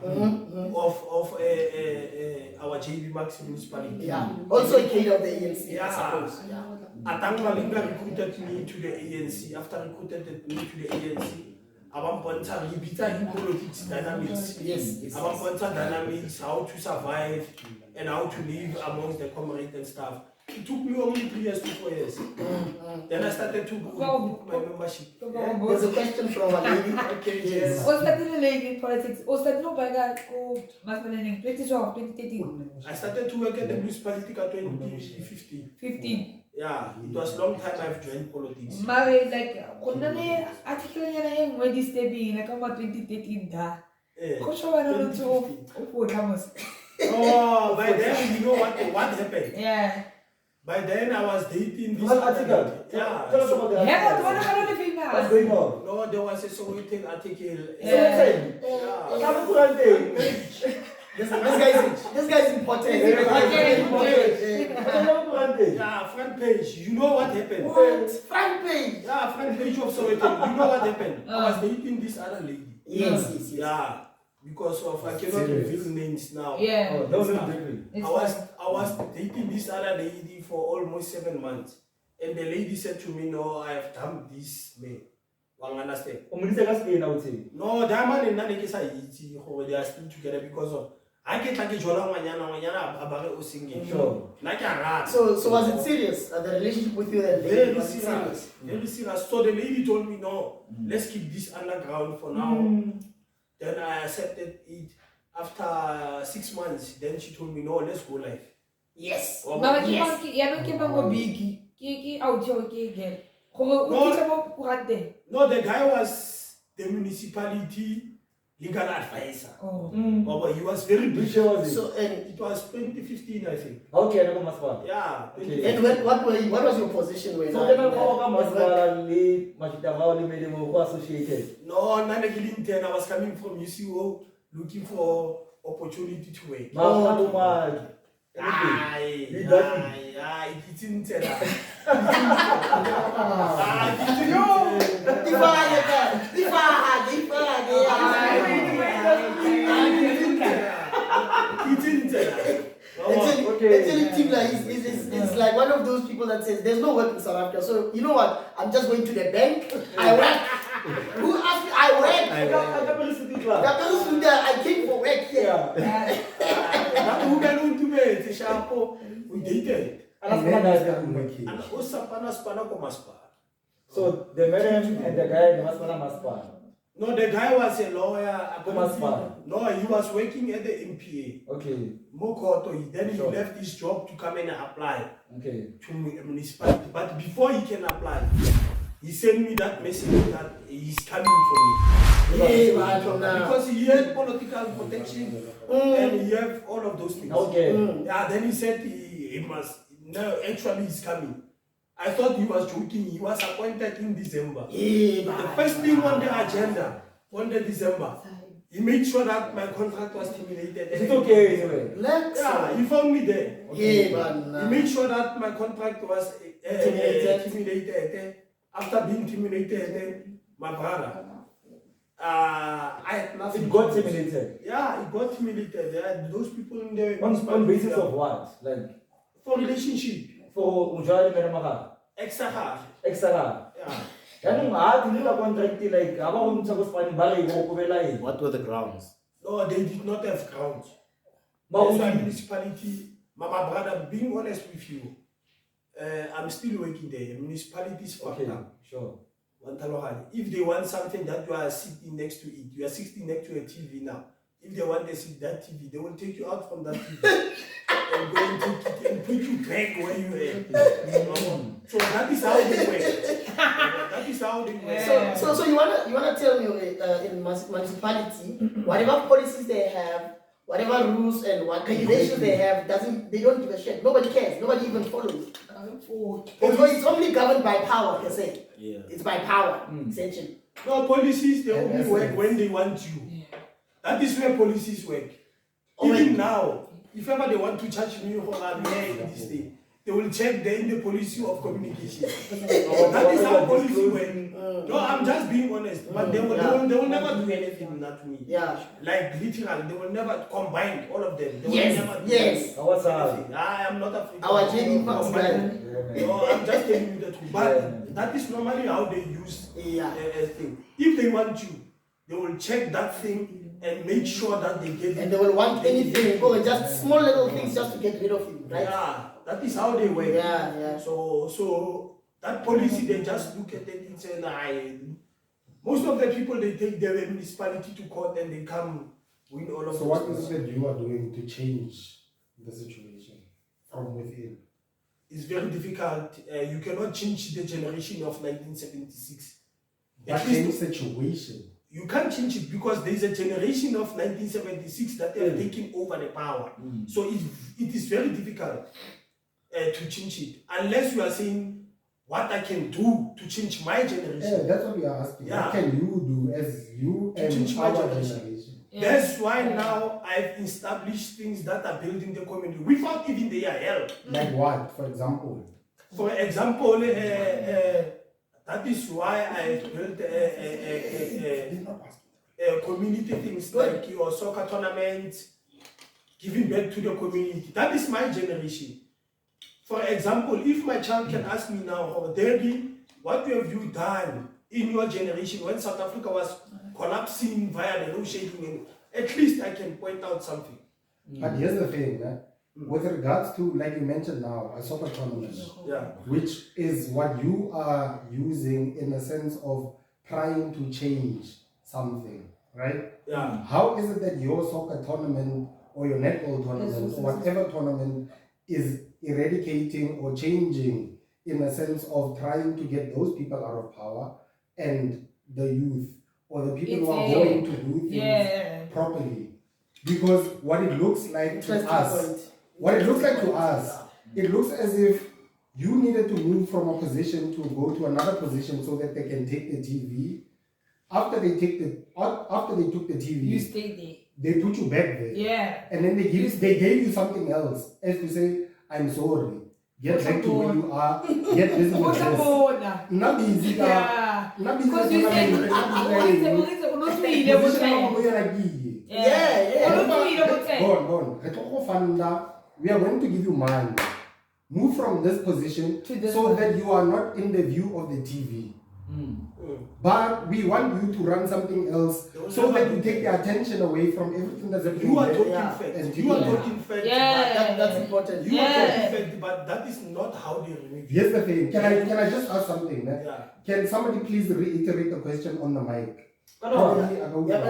of our JB Max municipality. Yeah. Also a kid of the ANC, Yeah. I suppose. Yeah. Atang Malinga recruited me to the ANC. After recruited me to the ANC, Abamponta Libita in politics dynamics. Yes. Abamponta dynamics, how to survive and how to live amongst the comrades and stuff. It took me only 3 years to 4 years. Then I started to book my membership. There's a question from a lady. Okay, yes. O started in politics. O started no baga ko mas pala 2012, 2013. I started to work at the municipality in 2015. 15. Yeah, it was long time I've joined politics. Mare like kuna na article niya na yung when this day like kama 2013 da. Ko siya wala na to. Opo tamos. Oh, by then you know what happened. Yeah. By then I was dating this What article? Yeah. Tell us about the Yeah, article. what are the thing What's now? going on? No, there was a Sowetan article. This guy's important. Yeah, front page. You know what happened? What? Front page? Yeah, front page of Sowetan. You know what happened? I was dating this other lady. Yes. Yeah, because of I cannot reveal names now. Yeah. Oh, no, definitely. It's I was dating this other lady for almost 7 months, and the lady said to me, "No, I have done this man." Wang understand? I would say. No, that man and Nana Kesa they are still together because of I get like a Jola Wanyana Abare o singing. Sure. Like a rat. So was it serious? The relationship with you and the lady? Very Was it serious. Very serious. So the lady told me, no, let's keep this underground for now. Then I accepted it. After 6 months, then she told me, no, let's go live. Yes. Oh, Mama Yes. ya no ke bango bigi. Ki audio ke gel. Ko kita mo kurante. No, the guy was the municipality legal advisor. Oh. Oh, but he was very Which big. year was it? So and It was 2015, I think. Okay, I know Maspa. Yeah. Okay. what was your position when? So then I'll come Maspa, Lee, Machitavao, made him associated. No, Nana Gillinton, I was coming from UCO looking for opportunity to work. It's in Terra. Actually, Tigla is like one of those people that says there's no work in South Africa. So you know what? I'm just going to the bank. I work. Who asked me? I work. I came for work here. We dated. So the madam and the guy, the Maspa. No, the guy was a lawyer. Maspa. No, he was working at the MPA. Okay. Mokoto. Then he Sure. left his job to come and apply Okay. to a municipality. But before he can apply, he sent me that message that he's coming for me. Yeah, man, from now. Because he had political protection and he have all of those things. Okay. Yeah, then he said he must. No, actually he's coming. I thought he was joking. He was appointed in December. Yeah, The man. first thing on the agenda, on the December, he made sure that my contract was terminated. Is it okay anyway? Let's Yeah, he found me there. Yeah, man. He made sure that my contract was terminated. After being terminated, my brother, I had nothing. It got terminated. Yeah, it got terminated. Those people in the On basis of what? Like for relationship. for Ujari Meramaha. Extra. Extra. Yeah. Yanong nila contract like abang sa Spanish balay mo kubelay. What were the grounds? No, they did not have grounds. But That's why we- municipality, my brother, being honest with you, I'm still working there. Municipalities fucked Okay, up. sure. If they want something that you are sitting next to it, you are sitting next to a TV now. If they want to see that TV, they will take you out from that TV and go and take it and put you back where you were. So that is how they work. That is how they work. So you wanna tell me in municipality, whatever policies they have, whatever rules and what regulations they have, they don't give a shit. Nobody cares. Nobody even follows. It's only governed by power, per se. Yeah. It's by power, essentially. No, policies, they only Yes, work yes. when they want you. That is where policies work. Oh, Even wait. now, if ever they want to charge me for a mayor in this day, they will check in the policy of communication. That is how policy work. No, I'm just being honest. But they will never do anything not to me. Yeah. Like literally, they will never combine all of them. They will Yes, never do yes. What's anything. I am not afraid. Our JD Fox guy. No, I'm just telling you the truth. But that is normally how they use Yeah. a thing. If they want you, they will check that thing and make sure that they get And it. they will want anything, or just small little things just to get rid of him, right? Yeah, that is how they work. Yeah, yeah. So that policy, they just look at it and say, nah, most of the people, they take their municipality to court and they come win all of So those what things. is it that you are doing to change the situation from within? It's very difficult. You cannot change the generation of 1976. That At least change situation. you can't change it because there is a generation of 1976 that have taken over the power. So it is very difficult to change it unless you are saying what I can do to change my Yeah, generation. that's what we are asking. Yeah. What can you do as you To and change my our generation. generation? That's why now I've established things that are building the community without even their help. Like what, for example? For example, that is why I built community things like your soccer tournaments, giving back to the community. That is my generation. For example, if my child can ask me now, oh, Daddy, what have you done in your generation when South Africa was collapsing via the load shedding? At least I can point out something. But here's the thing, with regards to, like you mentioned now, a soccer tournament, Yeah. which is what you are using in the sense of trying to change something, right? Yeah. How is it that your soccer tournament or your netball tournament or whatever tournament is eradicating or changing in the sense of trying to get those people out of power and the youth or the people who are going to do things properly? Because what it looks like to Interesting us, point. what it looks like to us, it looks as if you needed to move from a position to go to another position so that they can take the TV. After they took the You TV, stay they put you back there. there. Yeah. And then they gave you something else as to say, I'm sorry. Get back to where you are. Get busy with this. Not easy. Yeah. Not easy. Because you said, We are going to give you money. Move from this position To this so one. that you are not in the view of the TV. But we want you to run something else so that you take the attention away from everything that's happening. You are there. talking Yeah. facts. You are talking facts. That's important. You are talking facts, but that is not how they remove you. Here's the thing. Can I just ask something? Yeah. Can somebody please reiterate the question on the mic? Yeah, Probably yeah. about Yeah.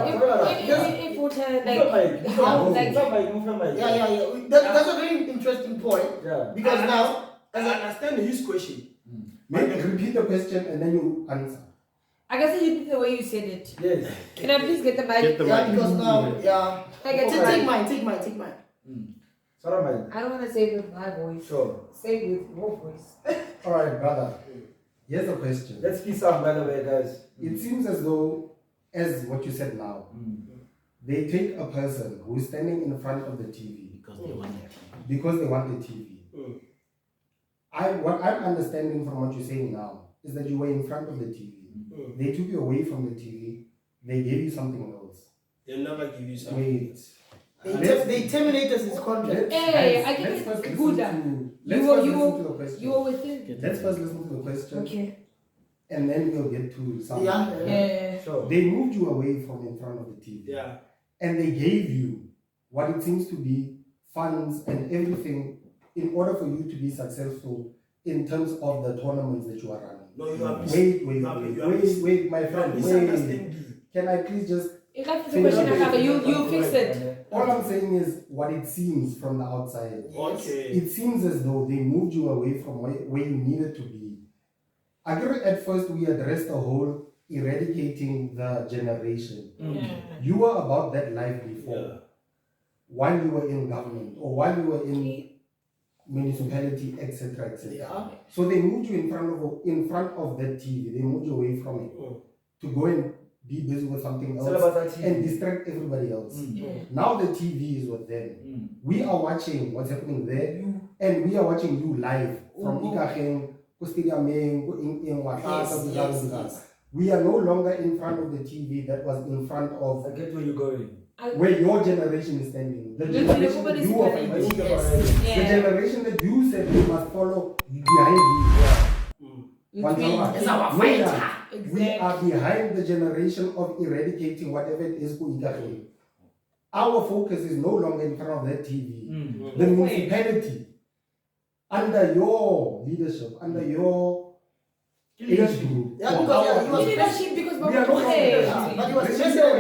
That's a very interesting point. Yeah. Because now, I understand his question. Maybe repeat the question and then you answer. I can see you the way you said it. Yes. Can I please get the mic? Get the yeah, mic. because now, yeah. I get the Take mic. mine. Sorry, man. I don't want to say it with my voice. Sure. Say it with your voice. Alright, brother. Here's the question. Let's be some, by the way, guys. It seems as though, as what you said now, they take a person who's standing in front of the TV Because they want it. because they want the TV. What I'm understanding from what you're saying now is that you were in front of the TV. They took you away from the TV. They gave you something else. They'll never give you something. Wait. They terminated his contract. Hey, I let's get first it. listen Gudla. to the question. You were with him. Let's first listen to the question. Okay. and then we'll get to some. Yeah. Sure. They moved you away from in front of the TV. Yeah. And they gave you what it seems to be funds and everything in order for you to be successful in terms of the tournaments that you are running. No, you are Wait, my friend, wait. misunderstanding. Can I please just If that's the question I have, you fix it. all I'm saying is what it seems from the outside. Okay. It seems as though they moved you away from where you needed to be. I agree at first we addressed the whole eradicating the generation. Yeah. You were about that life before. Yeah. While you were in government or while you were in municipality, etc., etc. Yeah. So they moved you in front of that TV. They moved you away from it to go and be busy with something It's all else about that TV. and distract everybody else. Now the TV is with them. We are watching what's happening there, and we are watching you live from Ikageng, Stadiumeng, Yes. We are no longer in front of the TV that was in front of I get where you're going. where your generation is standing. The Look, generation everybody's that you are standing. fighting. The Yeah. generation that you said you must follow behind you. One Which means power. It's our We fighter. are- We are behind the generation of eradicating whatever it is for Ikageng. Our focus is no longer in front of that TV. The municipality, under your leadership, under your age group. Yeah, because he was leadership because We are not Baba but he was president. not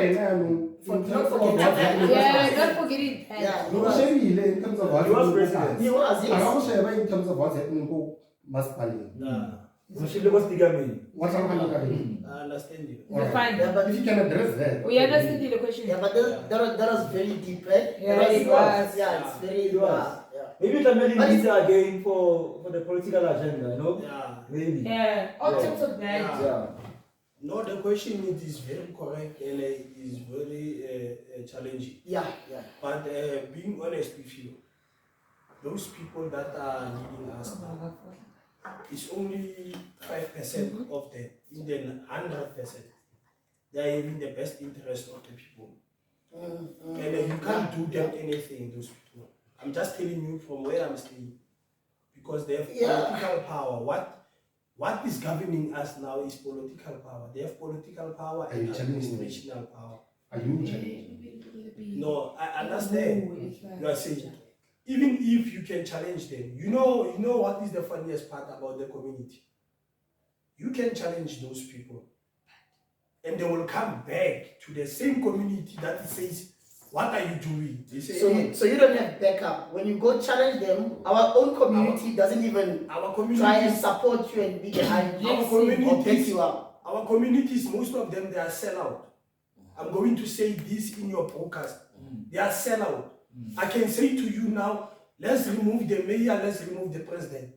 forgetting Yeah, don't forget it. Yeah, he No, was. in terms of what He was president. He was, yes. in terms of what's happening in Maspali. So she was the What's happening? I understand you. You're fine. Yeah, but If you can address that. We understand the question. Yeah, but that was very deep, right? Yeah, That it was. Yeah, it's very. It was. Yeah. Maybe you can really But use it again for the political agenda, you know? Yeah. Maybe. Yeah, all Yeah. terms of that. Yeah. No, the question is very correct and it is very challenging. Yeah, yeah. But being honest with you, those people that are leading us now, it's only 5% of them. In the 100%, they are having the best interest of the people. And you can't do them anything, those people. I'm just telling you from where I'm staying. Because they have political power. What is governing us now is political power. They have political power Are you and challenging me? administrational power. Are you challenging? No, I understand. You are saying, even if you can challenge them, you know what is the funniest part about the community? You can challenge those people, and they will come back to the same community that says, "What are you doing?" They say, So you don't have backup. When you go challenge them, our own community doesn't even our try and communities, support you and be behind you our or back communities, you up. our communities, most of them they are sellout. I'm going to say this in your podcast. They are sellout. I can say to you now, let's remove the mayor, let's remove the president.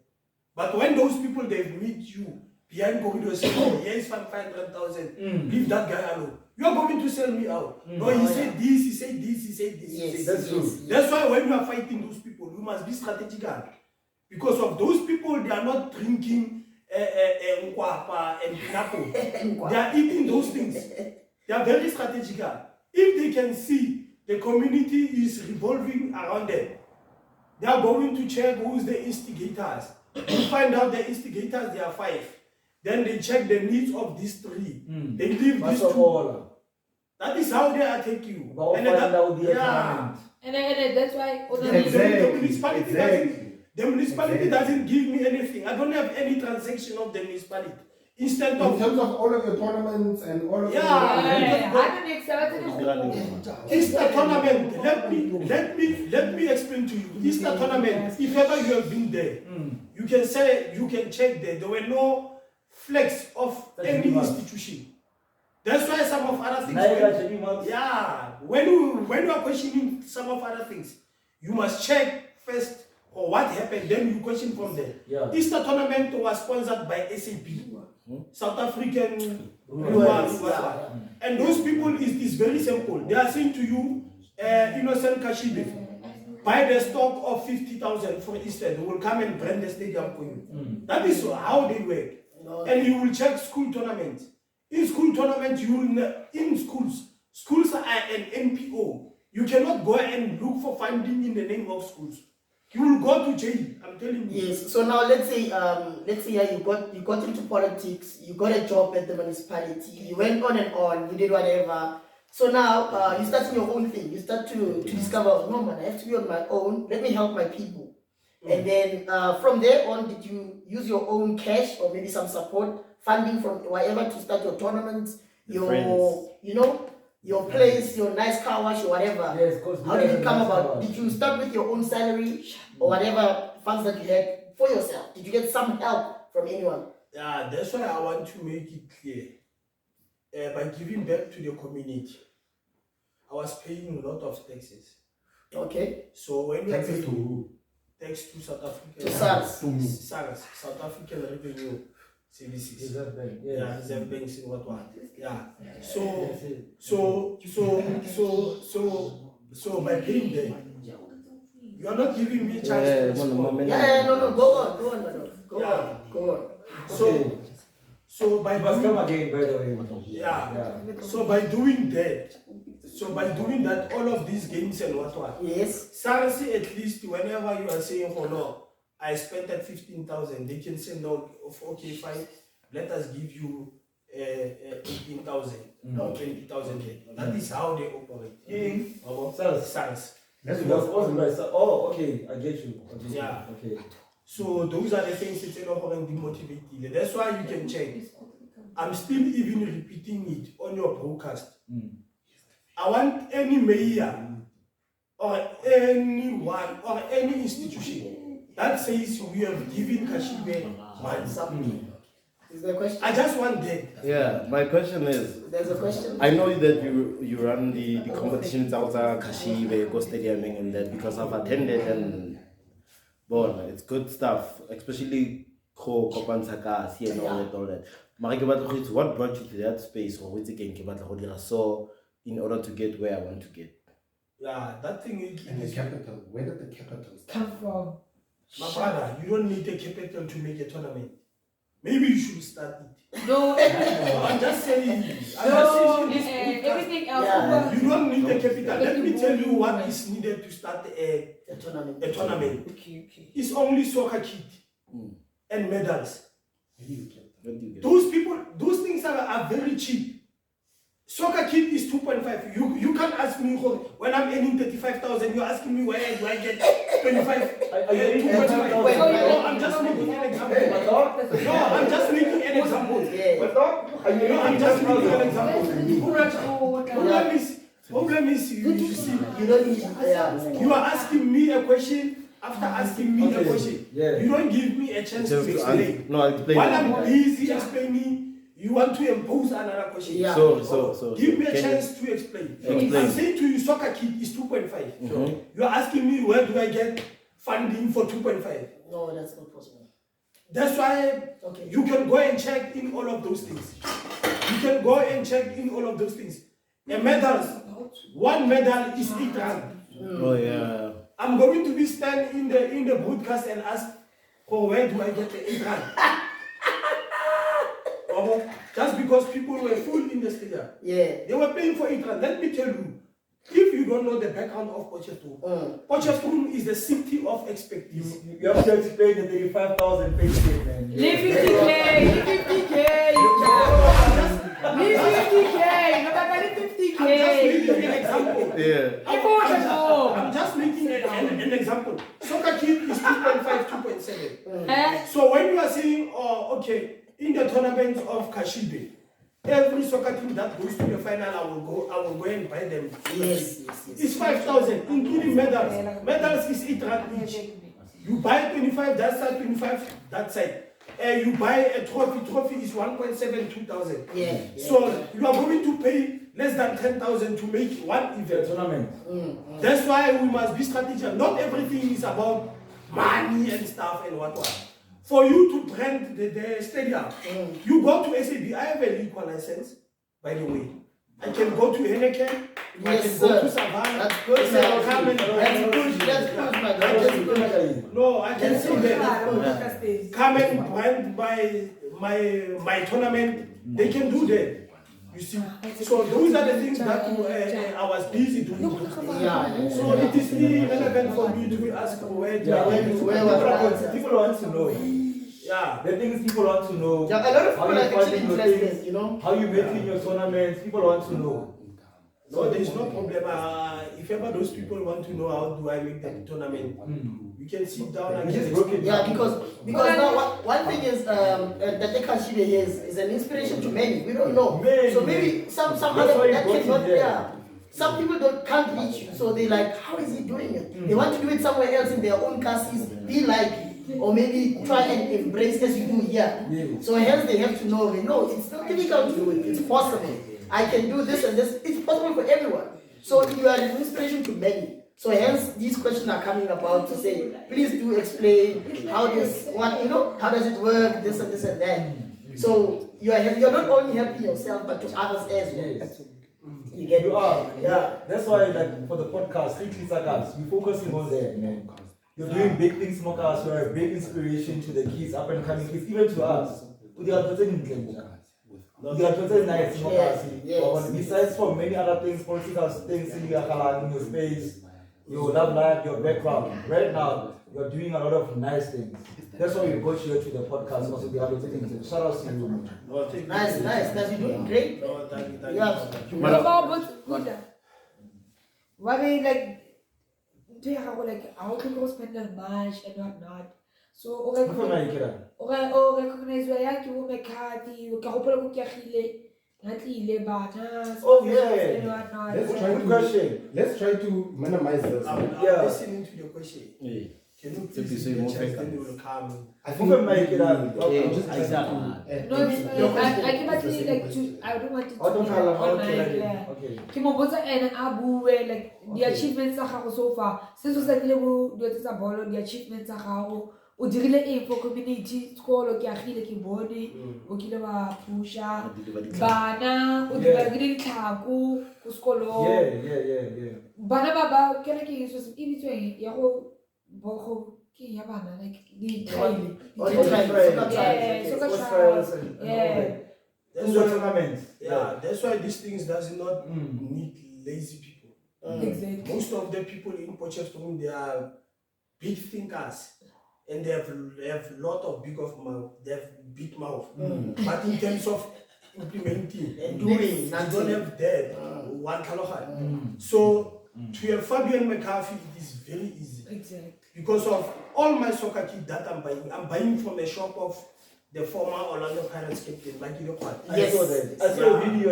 But when those people they meet you behind corridor say, oh, here's 500,000, leave that guy alone. You are going to sell me out. No, he said this, he said this, he said this, he Yes, said That's this. true. That's why when you are fighting those people, you must be strategical. Because of those people, they are not drinking nkwapa and pinako. They are eating those things. They are very strategical. If they can see the community is revolving around them, they are going to check who's the instigators. You find out the instigators, there are 5. Then they check the needs of these 3. They leave these 2. That is how they attack you. And that's why The municipality doesn't give me anything. I don't have any transaction of the municipality. Instead In of terms of all of your tournaments and all of Easter tournament, let me explain to you. Easter tournament, if ever you have been there, you can say, you can check there were no flags of any institution. That's why some of other things. When you are questioning some of other things, you must check first or what happened, then you question from there. Easter tournament was sponsored by SAP, South African. And those people is very simple. They are saying to you, innocent Cashibe, buy the stock of 50,000 for Easter. They will come and brand the stadium for you. That is how they work. And you will check school tournaments. In school tournaments, schools are an NPO. You cannot go and look for funding in the name of schools. You will go to jail. I'm telling you. Yes. So now let's say yeah, you got into politics, you got a job at the municipality, you went on and on, you did whatever. So now you start your own thing. You start to discover, no man, I have to be on my own. Let me help my people. And then from there on, did you use your own cash or maybe some support funding from wherever to start your tournaments, your your place, your nice car wash or whatever? Yes, cause How did it come about? Did you start with your own salary or whatever funds that you had for yourself? Did you get some help from anyone? Yeah, that's why I want to make it clear. By giving back to the community, I was paying a lot of taxes. Okay. So when you are taxes to paying who? tax to South African To SARS. SARS, South African Revenue Services. Reserve Bank. Yeah, Reserve Banks in what? Yeah. That's So by paying them, you are not giving me a chance to respond. No, go on. So by You must doing, come again, by the way. yeah. So by doing that, all of these games and what? Yes. SARS, at least whenever you are saying, oh no, I spent at 15,000, they can say no, okay, fine, let us give you 18,000 or 20,000. That is how they operate. SARS. That's oh, okay, I get you. Yeah. Okay. So those are the things that are demotivated. That's why you can check. I'm still even repeating it on your broadcast. I want any mayor or anyone or any institution that says we have given Cashibe money. Is there a question? I just want that. Yeah, my question is, There's a question. I know that you run the competitions outside Cashibe, Go Stadiuming and that because I've attended and it's good stuff, especially Kopansaka, and all that. What brought you to that space or which again so in order to get where I want to get? Yeah, that thing And the is capital, where did the capital Come from. my brother, you don't need a capital to make a tournament. Maybe you should start it. No, I'm just saying. everything else. Yeah. You don't need a capital. Let me tell you what is needed to start a tournament. tournament. Okay. It's only soccer kit and medals. What do you get? Those people, those things are very cheap. Soccer kit is 2.5. You can't ask me when I'm earning 35,000. You're asking me where do I get 25? 2.5. No, I'm just making an example. No, I'm just making an example. No, I'm just making an example. Problem is you see. You don't need. You are asking me a question. After asking me a question, you don't give me a chance to explain. No, I'll explain. While I'm busy explaining, you want to impose another question. Yeah. So Give me a can chance to explain. Explain. I'm saying to you, soccer kit is 2.5. You are asking me where do I get funding for 2.5? No, that's not possible. That's why you can go and check in all of those things. You can go and check in all of those things. A medal, one medal is 8 rand. Oh yeah. I'm going to be standing in the broadcast and ask, where do I get the 8 rand? Just because people were full in the stadium. Yeah. They were paying for 8 rand. Let me tell you, if you don't know the background of Potchefstroom, Potchefstroom is the city of expertise. You have to explain the 35,000 pay slip, man. Leave 50K, leave 50K. Leave 50K, no matter 50K. I'm just making an example. Yeah. I'm just making an example. Soccer kit is 2.5, 2.7. So when you are saying, in the tournament of Cashibe, every soccer team that goes to the final, I will go and buy them. Yes. It's 5,000, including medals. Medals is 8 rand each. You buy 25 that side, 25 that side. You buy a trophy. Trophy is 1.7, 2,000. Yeah. So you are going to pay less than 10,000 to make one event. Tournament. That's why we must be strategic. Not everything is about money and stuff and what. For you to brand the stadium, you go to SAB. I have a liquor license, by the way. I can go to Henneken. I can go to Savannah. That's good. Come and That's good. No, I can say that. Come and brand my tournament. They can do that. You see, so those are the things that I was busy doing. Yeah. So it is irrelevant for me to ask where People want to know. Yeah. The things people want to know. Yeah, a lot of how people you are actually find your interested, things, you know. how you making your tournaments. People want to know. No, there is no problem. If ever those people want to know how do I make the tournament, we can sit down and Just broke it. Yeah, because now one thing is that the Cashibe is an inspiration to many. We don't know. Many. So maybe some That's other why that you got cannot. it there. Yeah. Some people can't reach you, so they like, how is he doing it? They want to do it somewhere else in their own cassis, be like, or maybe try and embrace as you do here. Yeah. So hence they have to know, no, it's not difficult to do it. It's possible. I can do this and this. It's possible for everyone. So you are an inspiration to many. So hence these questions are coming about to say, please do explain how this, how does it work, this and this and that. So you're not only helping yourself, but to others as well. Yes. You get You are. Yeah. That's why, like, for the podcast, Strictly Sakas, we're focusing on there, man. You're doing big things, Smokas. You're a big inspiration to the kids, up and coming kids, even to us. We are pretending nice, Smokas. Yes. Besides from many other things, political things in your space, your love life, your background. Right now, you're doing a lot of nice things. That's why we got you to the podcast. Also, we have a thing. Shout out to you, man. Nice. You're doing great. No, thank you. Yeah. But what they like, do you have like how can you spend the much and whatnot? So recognize where you make party, you can open up your bananas. Oh, yeah. And whatnot. Let's try to minimize this. I'm Yeah. listening to your question. Yeah. Can you So please you say more then factors. you will come. I Move it, Mike, it up. I'm just trying Exactly. to. No, I can actually like to. I don't want it to I don't be have online. Yeah. Okay. Kimobotsa and Abu where like the Okay. achievements are how so far. Since was like level do it ball the achievements are how o dirile e for community school ke agile ke body o kile ba pusha bana o di ba gile tlhako ko sekolo Yeah. bana ba ke like e so e bitsweng ya go bo ke ya bana like di trial Or the trials. yeah so Sports ka trials and all yeah that. That's In the why, tournaments. that's why these things does not need lazy people. exactly Most of the people in Potchefstroom, they are big thinkers. And they have lot of big mouth. They have big mouth. But in terms of implementing And doing, they not don't doing. have that one kalohan. So to have Fabian McCarthy, it is very easy exactly because of all my soccer kit that I'm buying from a shop of the former Orlando Pirates captain, like you know what? I saw that. I saw a video,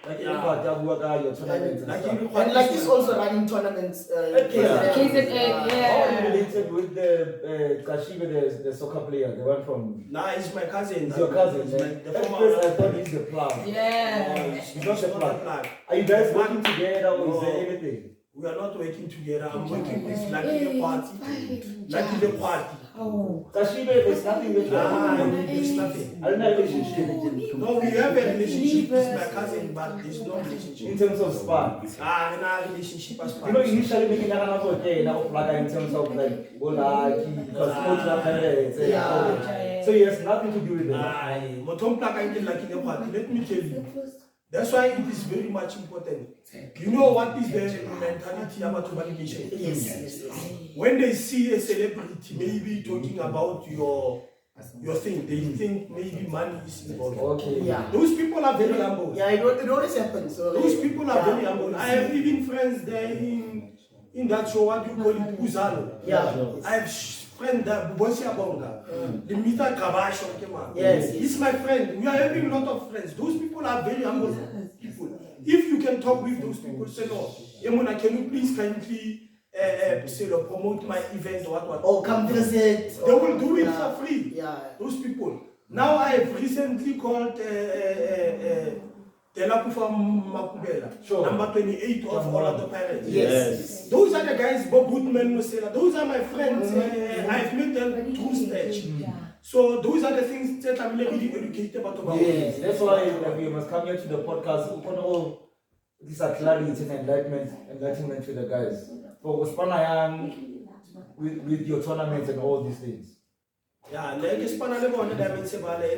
like your tournament. And like this also running tournaments. KZN, How are you yeah. related with the Cashibe, the soccer player, the one from? Nah, he's my cousin. He's your cousin. He's Man. the At former first, I thought he's the plug. Yeah. He's not the plug. plug. Are you guys working together or is there No. anything? We are not working together. I'm working with Lucky the Party. Lucky the Party. Oh. Cashibe, there's nothing that you Ah, are there's nothing. I don't know relationship. No, we have a relationship with my cousin, but there's no In relationship. terms of span. Ah, no relationship as You know, initially making a kind of okay, now plug in terms of like, Bolaki, because no parents. So he has nothing to do with that. Let me tell you. That's why it is very much important. You know what is the mentality about validation? Yes. When they see a celebrity maybe talking about your thing, they think maybe money is involved. Okay. Yeah. Those people are very humble. Yeah, it always happens. So Those people are very humble. I have even friends there in that show, what you call it, Uzalo. Yeah. I have friend that Bosia Bonga, the Mita Kabash or Kema. Yes. He's my friend. We are having a lot of friends. Those people are very humble people. If you can talk with those people, say no, Emona, can you please kindly say promote my event or what? Or come visit. They will do it Yeah. for free. Yeah. Those people. Now I have recently called Telakufa Makubela, Sure. number 28 of Orlando Pirates. Yes. Those are the guys, Bob Woodman, Musela. Those are my friends. I've met them through stage. So those are the things that I'm really educated about. Yes, that's why like, we must come here to the podcast. These are clarity and enlightenment to the guys. For Uspanayan, with your tournaments and all these things. Yeah, like Espana Lebogang,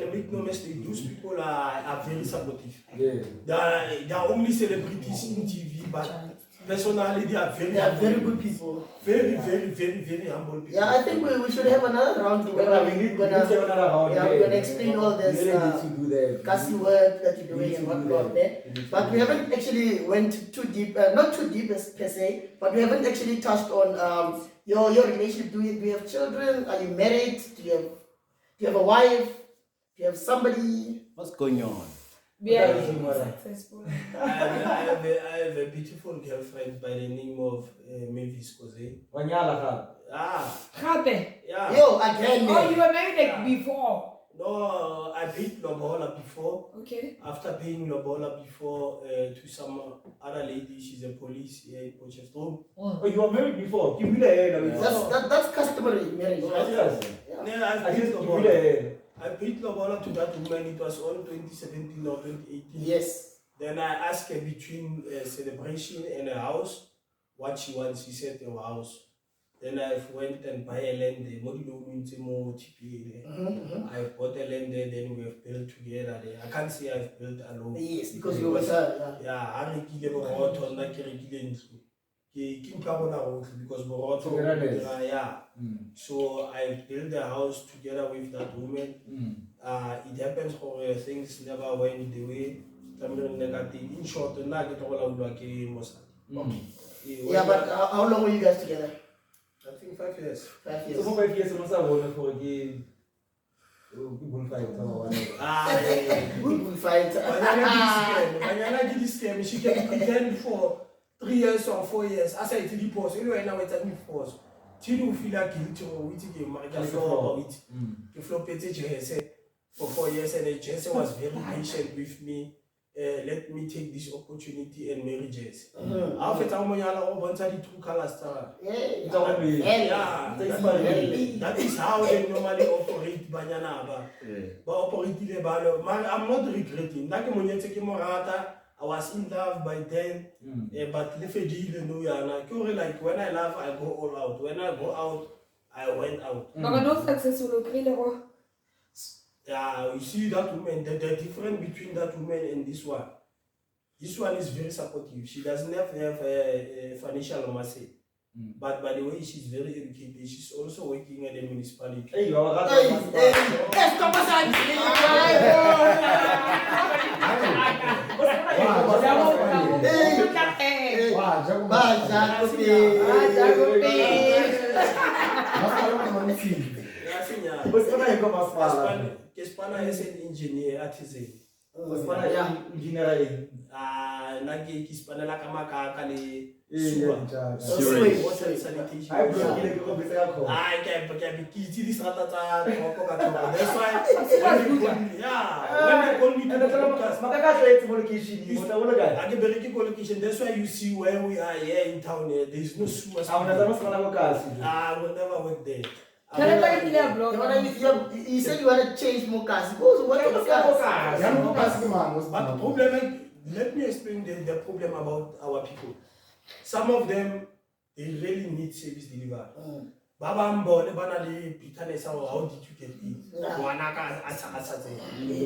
and make no mistake, those people are very supportive. Yeah. They are only celebrities in TV, but personally they are very good people. Very humble people. Yeah, I think we should have another round. Yeah, we need to have another round. Yeah, we're gonna explain all this We really need to do that. Kasi work that you're doing We and need to do whatnot that. there. We need to But do we that. haven't actually went too deep, not too deep per se, but we haven't actually touched on your relationship. Do you have children? Are you married? Do you have a wife? Do you have somebody? What's going on? We are That is humor. successful. I have a beautiful girlfriend by the name of Mavis Kose. Wanyala ka. Gape. Yeah. Yo, again. Oh, you were married like before. No, I paid Lobola before. Okay. After paying Lobola before to some other lady, she's a police here in Potchefstroom. Oh, you were married before? Give me the head. That's customary marriage, right? Yes. Yeah, I just give me the Lobola. head. I paid Lobola to that woman. It was on 2017 or 2018. Yes. Then I asked her between celebration and a house what she wants. She said a house. Then I went and buy a land there. I bought a land there, then we have built together there. I can't say I've built alone. Yes, because you were her. Yeah, I rekile boroto nna ke rekile ntlo. Ke nka bona rotlhe because boroto Together there. yeah. So I built a house together with that woman. It happens for things never went the way. In short, nna ke tlola ke mosadi. Yeah, but how long were you guys together? I think 5 years. 5 So years. for 5 years, you don't want for a bonfire. Good fight. Banyana did this scam. She can pretend for 3 years or 4 years. I said to the post. Anyway, now it's at me force. Till you feel like guilty or with the market floor with the floor page for 4 years, and Jesse was very patient with me. Let me take this opportunity and marry Jesse. After the true colors. That is how they normally operate Banyana. But operate the balo. I'm not regretting. I was in love by then, but like when I love, I go all out. When I go out, I went out. Maar no successful ook. Yeah, you see that woman, the difference between that woman and this one. This one is very supportive. She doesn't have a financial mercy. But by the way, she's very educated. She's also working at the municipality. Hey, you are Kespana is an engineer at TSA. engineer. Nagi Kispana la kamaka le Sewage. water and sanitation. I broke it. I can be key to this rata. That's why when they call me to the podcast, I get very good location. That's why you see where we are here in town. There is no sewer. I will never work there. You said you want to change Mokasi. What But the problem, let me explain the problem about our people. Some of them, they really need service delivery. Baba mbone bana le pitanesa how did you get it? Wanaka atsakatse.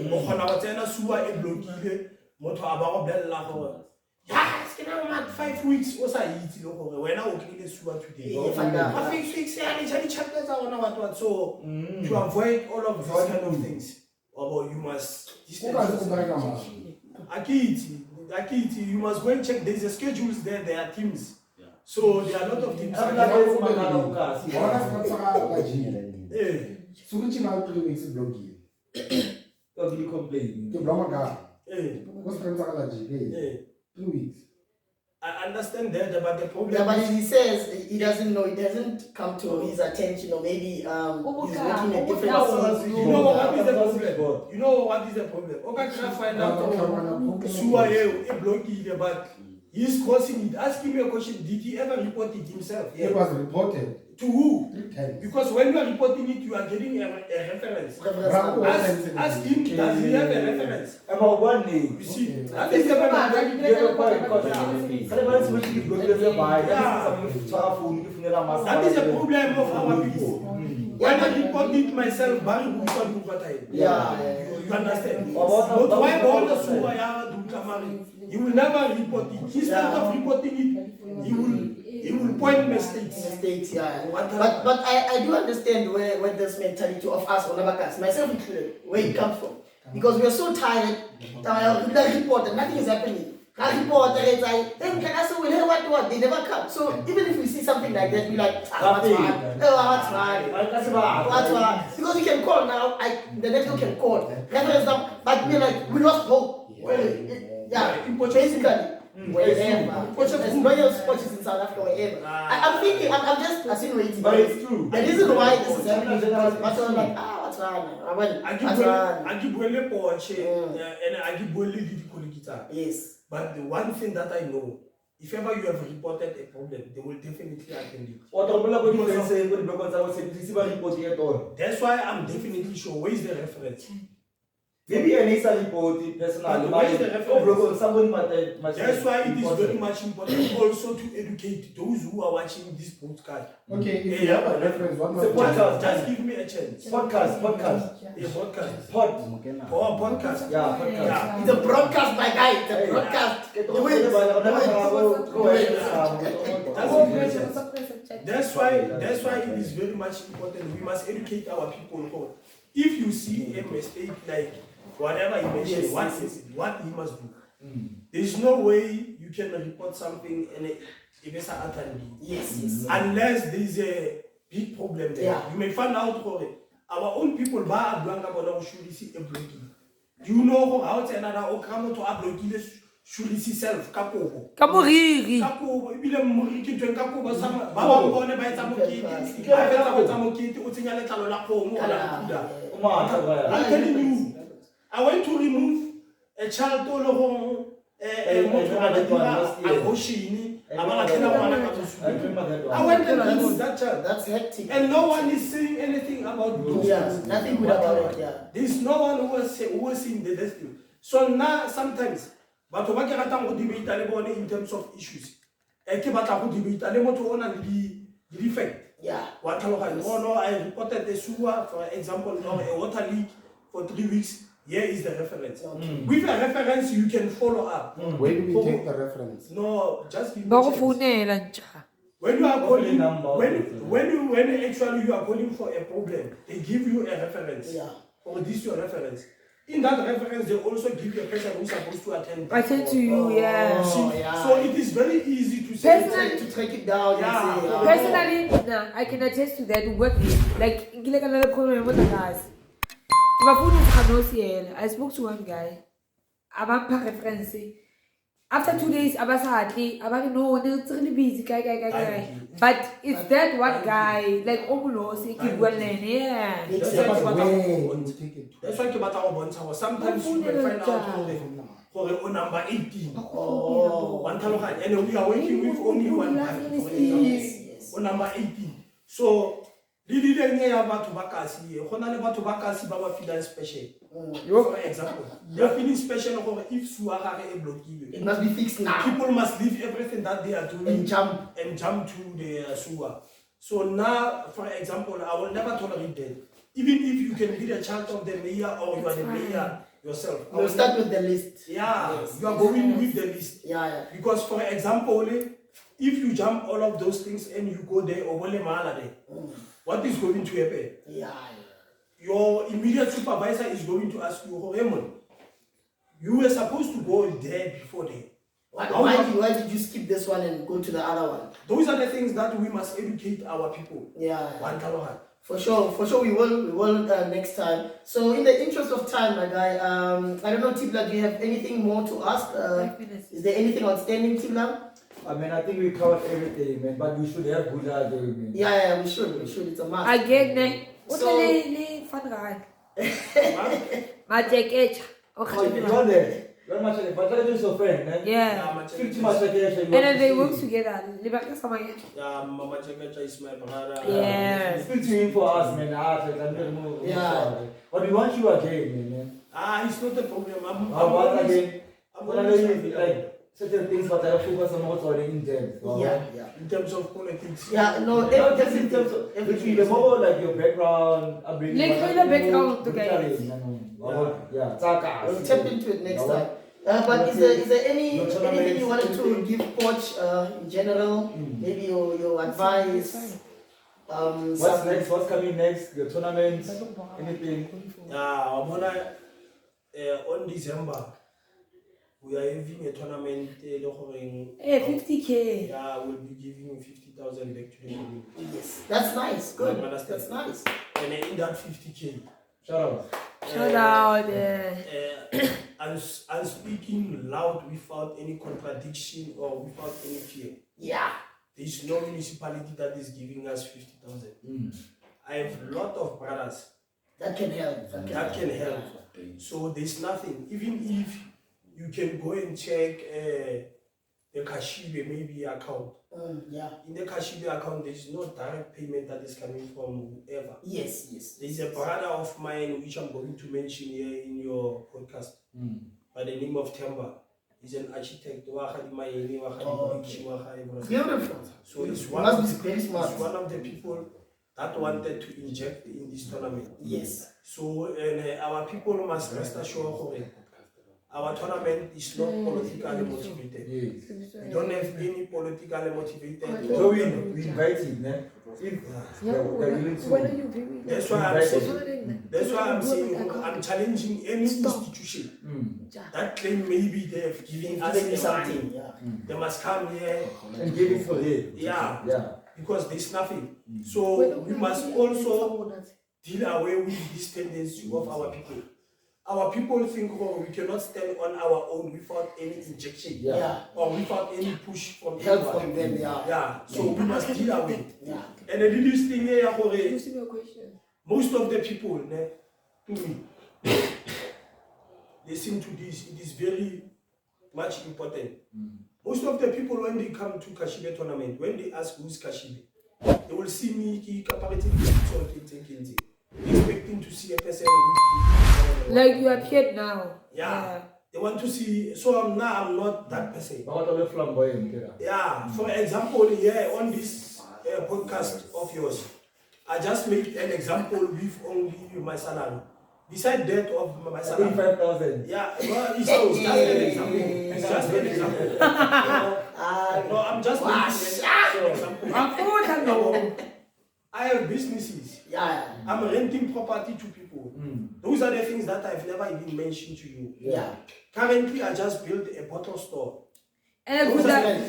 Mo khona go tsena suwa e blokile motho a ba go bella go ya skena ma 5 weeks o sa itse le gore wena o tlile suwa today. I think 6 years any chapter tsa ona what so to avoid all of these kind of things. Or you must Akiti, you must go and check. There's a schedules there. There are teams. So there are a lot of teams. I understand that, but the problem. Yeah, but he says he doesn't know. It doesn't come to his attention, or maybe he's working a different. You know what is the problem? You know what is the problem? Okay, can I find out? Suwa e blocky but He's crossing it. Ask him a question. Did he ever report it himself? It was reported To who? 3 times. Because when you are reporting it, you are getting a reference. Bravo. Ask him, does he have a reference? About one name. You see, Okay. that is the Yeah, one. That is a problem of our people. When I report it myself, you understand? But why all the Suwaya do Kamari? He will never report it. Instead of reporting it, he will point mistakes. Yeah. But I do understand where this mentality of us, Olabakas, myself included, where it comes from. Because we are so tired, the report and nothing is happening. I report and it's like, then can I say, well, hey, what? They never come. So even if we see something like that, we like, what's wrong? What's wrong? Because you can call now, the next one can call. Reference them, but we're like, we lost hope. Yeah, basically. Wherever. There's no sports in South Africa, wherever. I'm thinking, I'm just insinuating. But it's true. The reason why this is happening is because I'm like, what's wrong? Yes. But the one thing that I know, if ever you have reported a problem, they will definitely attend it. That's why I'm definitely sure. Where is the reference? Maybe an ESA report personally. Where is the reference? Somebody might That's why it is very much important also to educate those who are watching this podcast. Okay, if you have a reference, what It's a was podcast. Just give me a chance. Podcast. A podcast. Pod. Or podcast. Yeah, podcast. Yeah. It's a broadcast, my guy. It's a broadcast. Go ahead. That's why it is very much important. We must educate our people. If you see a mistake like whatever he mentioned, what he must do. There is no way you can report something and if it's an attendee. Yes. Unless there is a big problem there. Yeah. You may find out for it. Our own people should see a blocking. Do you know how to another okamo to upload should see self kapo? Kamoriri. Kapo, ibile moriki to kapo ba sama ba ba bone ba etsa mokiti. Ba etsa mokiti o tsenya letlalo la kgomo ala kuda. I'm telling you, I went to remove a child to I went and removed that child. That's hectic. And no one is saying anything about those things. Nothing good about it, yeah. There's no one who was seeing the destiny. So now sometimes, but debate in terms of issues. The defect. Yeah. I reported the sewer, for example, a water leak for 3 weeks. Here is the reference. With a reference, you can follow up. Where do we take the reference? No, just give me a chance. When you are calling, when actually you are calling for a problem, they give you a reference. Yeah. Or this your reference. In that reference, they also give you a person who's supposed to attend. Attend to you, yeah. So it is very easy to say. Personally, to track it down. Yeah. Personally, I can attest to that. Work like another problem with the guys. I spoke to one guy. About reference. After 2 days, about no, it's really busy, guy. But it's that one guy, like almost, yeah. That's why sometimes you may find out for number 18. And we are working with only one guy. Yes. On number 18. So, Lili special. For example, they are feeling special if Suara is blocked. It must be fixed now. People must leave everything that they are doing And jump to the sewer. So now, for example, I will never tolerate that. Even if you can be the child of the mayor or you are the mayor yourself. We'll start with the list. Yeah, Yes. you are going with the list. Yeah. Because, for example, if you jump all of those things and you go there, what is going to happen? Yeah. Your immediate supervisor is going to ask you, Raymond, you were supposed to go there before there. Why did you skip this one and go to the other one? Those are the things that we must educate our people. Yeah. For sure, we will next time. So in the interest of time, my guy, I don't know, Tibla, do you have anything more to ask? Is there anything outstanding, Tibla? I mean, I think we covered everything, man, but we should have Gudla again, man. Yeah, we should. It's a must. Again, what's the fun guy? My jacket. Oh, you know that? Very much like, but like your friend, eh? Yeah. Speak to much like And then they work together. Lebaka sama ya. Yeah, Mama Chakacha is my brother. Yes. Speak to him for us, man. Yeah. But we want you again, man. It's not a problem. How about again? I'm When I always know like certain things, but I focus on what's already in depth. Yeah, yeah. in terms of politics. Yeah, no, Not just in everything. terms of everything, the more like your background, upbringing. Let's what go the you background do, together. Yeah, Taka. We'll tap into it next time. But is there anything you wanted to give Coach in general? Maybe your advice? What's next? What's coming next? Your tournament? Anything? On December, we are having a tournament. Hey, 50K. Yeah, we'll be giving 50,000 back to the community. Yes, that's nice. Good. I understand. That's nice. And in that 50K, Shout out. Shout out. I'm speaking loud without any contradiction or without any fear. Yeah. There's no municipality that is giving us 50,000. I have a lot of brothers That can help. that can help. So there's nothing. Even if you can go and check the Cashibe maybe account. Yeah. In the Cashibe account, there is no direct payment that is coming from whoever. Yes. There is a brother of mine which I'm going to mention here in your podcast by the name of Temba. He's an architect. Beautiful. So he's Must be very smart. one of the people that wanted to inject in this tournament. Yes. So our people must rest assured our tournament is not politically motivated. Yes. We don't have any politically motivated. So we invite him, eh? If they're willing to. That's why I'm saying I'm challenging any institution that claim maybe they have given us Giving you something. something. Yeah. They must come here. And give it for them. Yeah. Because there's nothing. So we must also deal away with this tendency of our people. Our people think, oh, we cannot stand on our own without any injection. Yeah. Or without any push from Help anyone. from them. Yeah. Yeah. So we must deal away. Yeah. And the little thing here, Ask me a question. most of the people, listen to this. It is very much important. Most of the people, when they come to Cashibe tournament, when they ask who's Cashibe, they will see me expecting to see a person with Like you appeared now. yeah. They want to see. So I'm not that person. But what are the flamboyant? Yeah. For example, here on this podcast of yours, I just made an example with only my salary. Beside that of my salary. 5,000. Yeah, well, it's just an example. It's just an example. No, I'm just making an example. I have businesses. Yeah. I'm renting property to people. Those are the things that I've never even mentioned to you. Yeah. Currently, I just built a bottle store. And Those that. are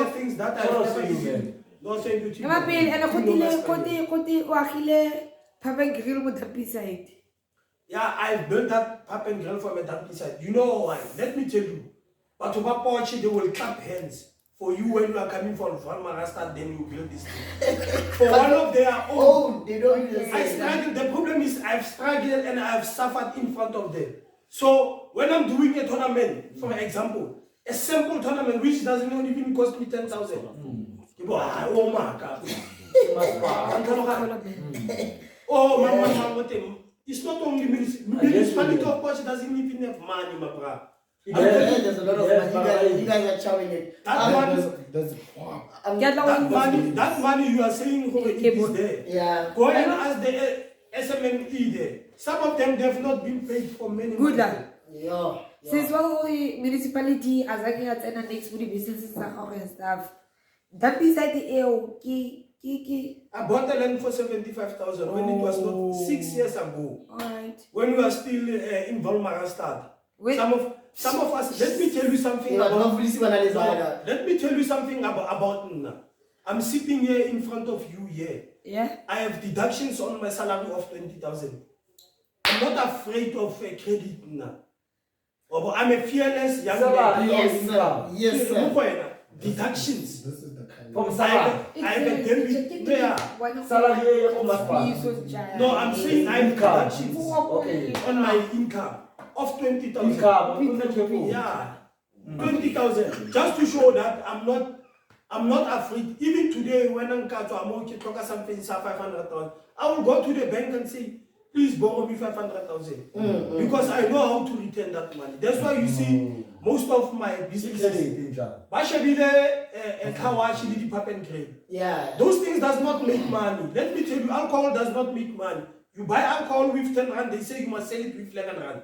the things that I've never even. Not saying to you. Ema pele ana kote wakile papa grill mo tapi side. Yeah, I've built that pap and grill from a dumpy side. You know why? Let me tell you. But to Papachi, they will clap hands for you when you are coming from Van Marasta, then you build this thing. For one of their own. Oh, they don't even I say struggled. The problem is I've struggled and I've suffered in front of them. So when I'm doing a tournament, for example, a simple tournament which doesn't even cost me 10,000. Oh my God. Oh, mama, it's not only municipality of Porsche doesn't even have money, my bro. there's a lot of money. You guys are chowing it. That money you are saying it is there. Yeah. Go and ask the SMME there. Some of them have not been paid for many Gudla. Yeah. Since well municipality as I get and next with the businesses and stuff. That beside the kiki. I bought the land for 75,000 when it was not 6 years ago. Alright. When we were still in Valmarastad. Some of us, let me tell you something let me tell you something about I'm sitting here in front of you here. Yeah. I have deductions on my salary of 20,000. I'm not afraid of credit now. I'm a fearless young man. Yes, sir. Deductions. This is the kind From of salary. I have a debit. Yeah. Salary. No, I'm saying I have deductions Okay. on my income. of 20,000. Yeah. Yeah, 20,000. Just to show that I'm not afraid. Even today, when I'm okay, talk something, 500,000, I will go to the bank and say, please borrow me 500,000 because I know how to return that money. That's why you see most of my businesses. Yeah. Those things does not make money. Let me tell you, alcohol does not make money. You buy alcohol with 10 rand, they say you must sell it with 11 rand.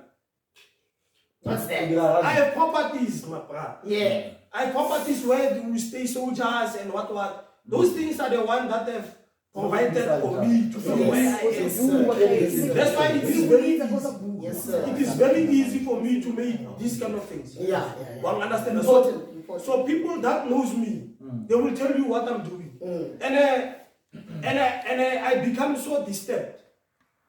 What's that? I have properties, my brother. Yeah. I have properties where you stay soldiers and what. Those things are the ones that have provided for me to from where I am. That's why it is very easy. Yes, sir. It is very easy for me to make these kind of things. Yeah. One understand? Important. So people that knows me, they will tell you what I'm doing. And I become so disturbed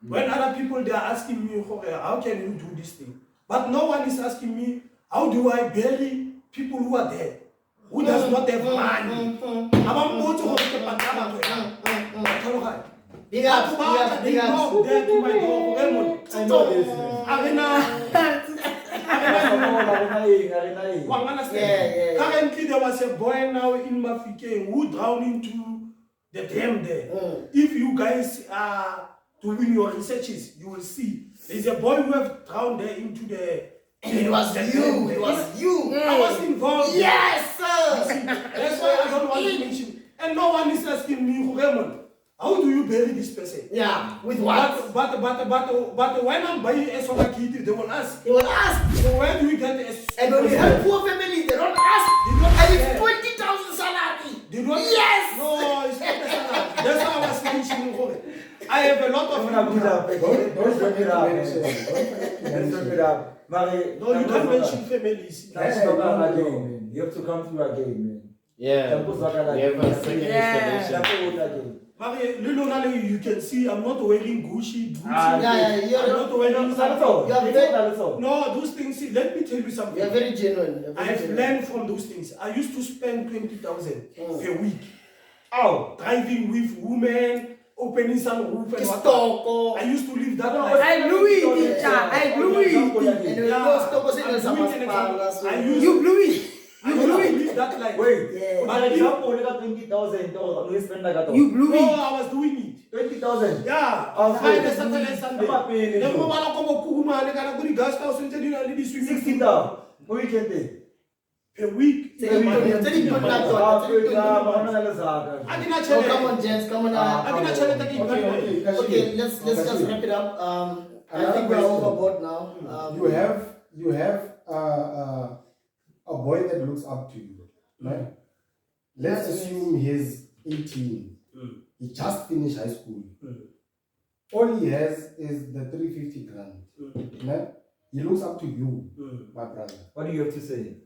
when other people they are asking me, how can you do this thing? But no one is asking me, how do I bury people who are dead, who does not have money? Big up. They knock there to my door. I know this. Yeah. Currently, there was a boy now in Mafike who drowned into the dam there. If you guys are doing your researches, you will see there's a boy who have drowned there into the. And it was you. It was you. I was involved. Yes, sir. That's why I don't want to mention. And no one is asking me, Raymond, how do you bury this person? Yeah. With what? But when I'm buying a solar kit, they will ask. They will ask. So where do we get a? And when we have poor families, they don't ask. And it's 20,000 salary. Yes. No, it's not the salary. That's why I was mentioning. I have a lot of. Don't bring it up. Don't bring it up. No, you can't mention families. That's not again, man. You have to come through again, man. Yeah. We have a second installation. You can see I'm not wearing Gucci boots. Yeah, I'm not wearing No, those things. See, let me tell you something. You're very genuine. I've learned from those things. I used to spend 20,000 a week. Oh, Driving with women, opening some roof and Stoko. I used to live that life. I blew it, teacher. I blew it. And when you go Stoko, say there's some You blew it. I used to live that life. wait. Yeah. For example, you got 20,000 dollars. You spend like that. You blew No, it. I was doing it. 20,000. Yeah. Oh, Friday, so- Saturday, Sunday. Apa pay ni Then tu? we were like, "Kuma, I got to go gas house and tell you I need this swimming 60 pool dollars. Weekend day. per week." Say it, I tell it, didn't So come on, gents, come on. Okay, let's just wrap it up. I think we're overboard now. You have a boy that looks up to you, right? Let's assume he's 18. He just finished high school. All he has is the 350 grand. Right? He looks up to you, my brother. What do you have to say?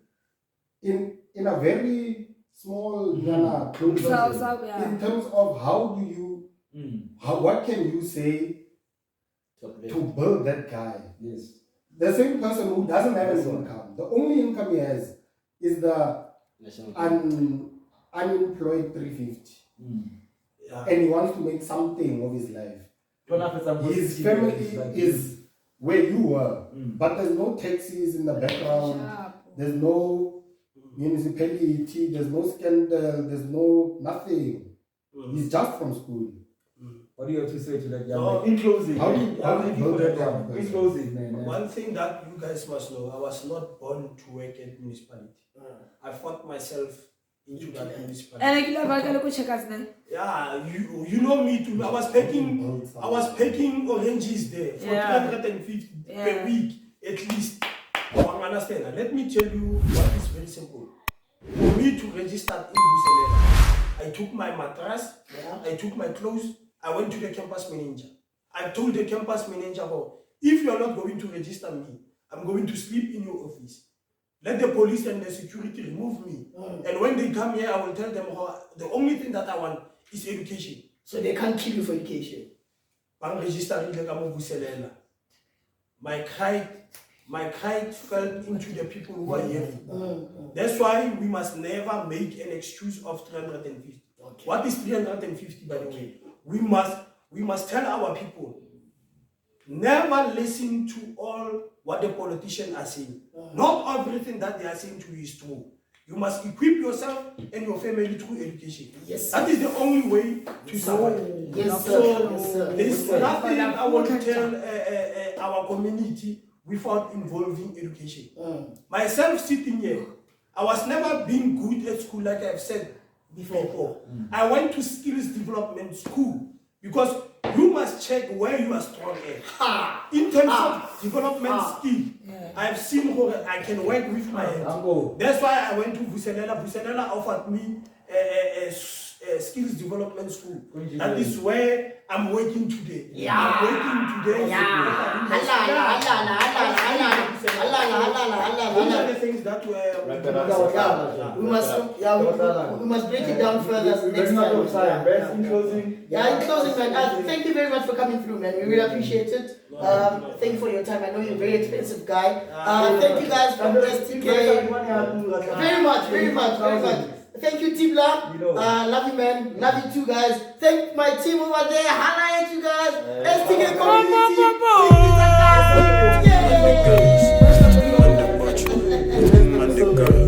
In a very small close Yeah. in terms of how do you what can you say to build that guy? Yes. The same person who doesn't have an income. The only income he has is the unemployed 350. Yeah. And he wants to make something of his life. His family is where you were, but there's no taxis in the background. There's no municipality. There's no scandal. There's no nothing. He's just from school. What do you have to say to that young No. man? In closing, How do you build that young In person? closing, man. One thing that you guys must know, I was not born to work at municipality. I fought myself into that municipality. And I kill a bag check us now. Yeah, you know me too. I was packing oranges there for 350 per week at least. You understand? Let me tell you what is very simple. For me to register in Buselela, I took my mattress, I took my clothes, I went to the campus manager. I told the campus manager, if you are not going to register me, I'm going to sleep in your office. Let the police and the security remove me. And when they come here, I will tell them the only thing that I want is education. So they can't kill you for education. I'm registering the Buselela. My kite fell into the people who are here. That's why we must never make an excuse of 350. Okay. What is 350 by the way? We must tell our people, never listen to all what the politicians are saying. Not everything that they are saying to you is true. You must equip yourself and your family through education. Yes, That is the only way to survive. Yes, So sir. Yes, sir. there's Yes, sir. nothing I want to tell our community without involving education. Myself sitting here, I was never being good at school like I've said before. I went to skills development school because you must check where you are strong at. In terms of development skill, I've seen how I can work with my hands. That's why I went to Vuselela. Vuselela offered me a skills development school. That is where I'm working today. I'm working today. Those are the things that were. We must break it down further next time. In closing. In closing, man, thank you very much for coming through, man. We really appreciate it. Thank you for your time. I know you're a very expensive guy. Thank you guys from STK. Very much, very much, very much. Thank you, Tibla. Love you, man. Love you too, guys. Thank my team over there. Holla at you guys. STK community. Man, the girls.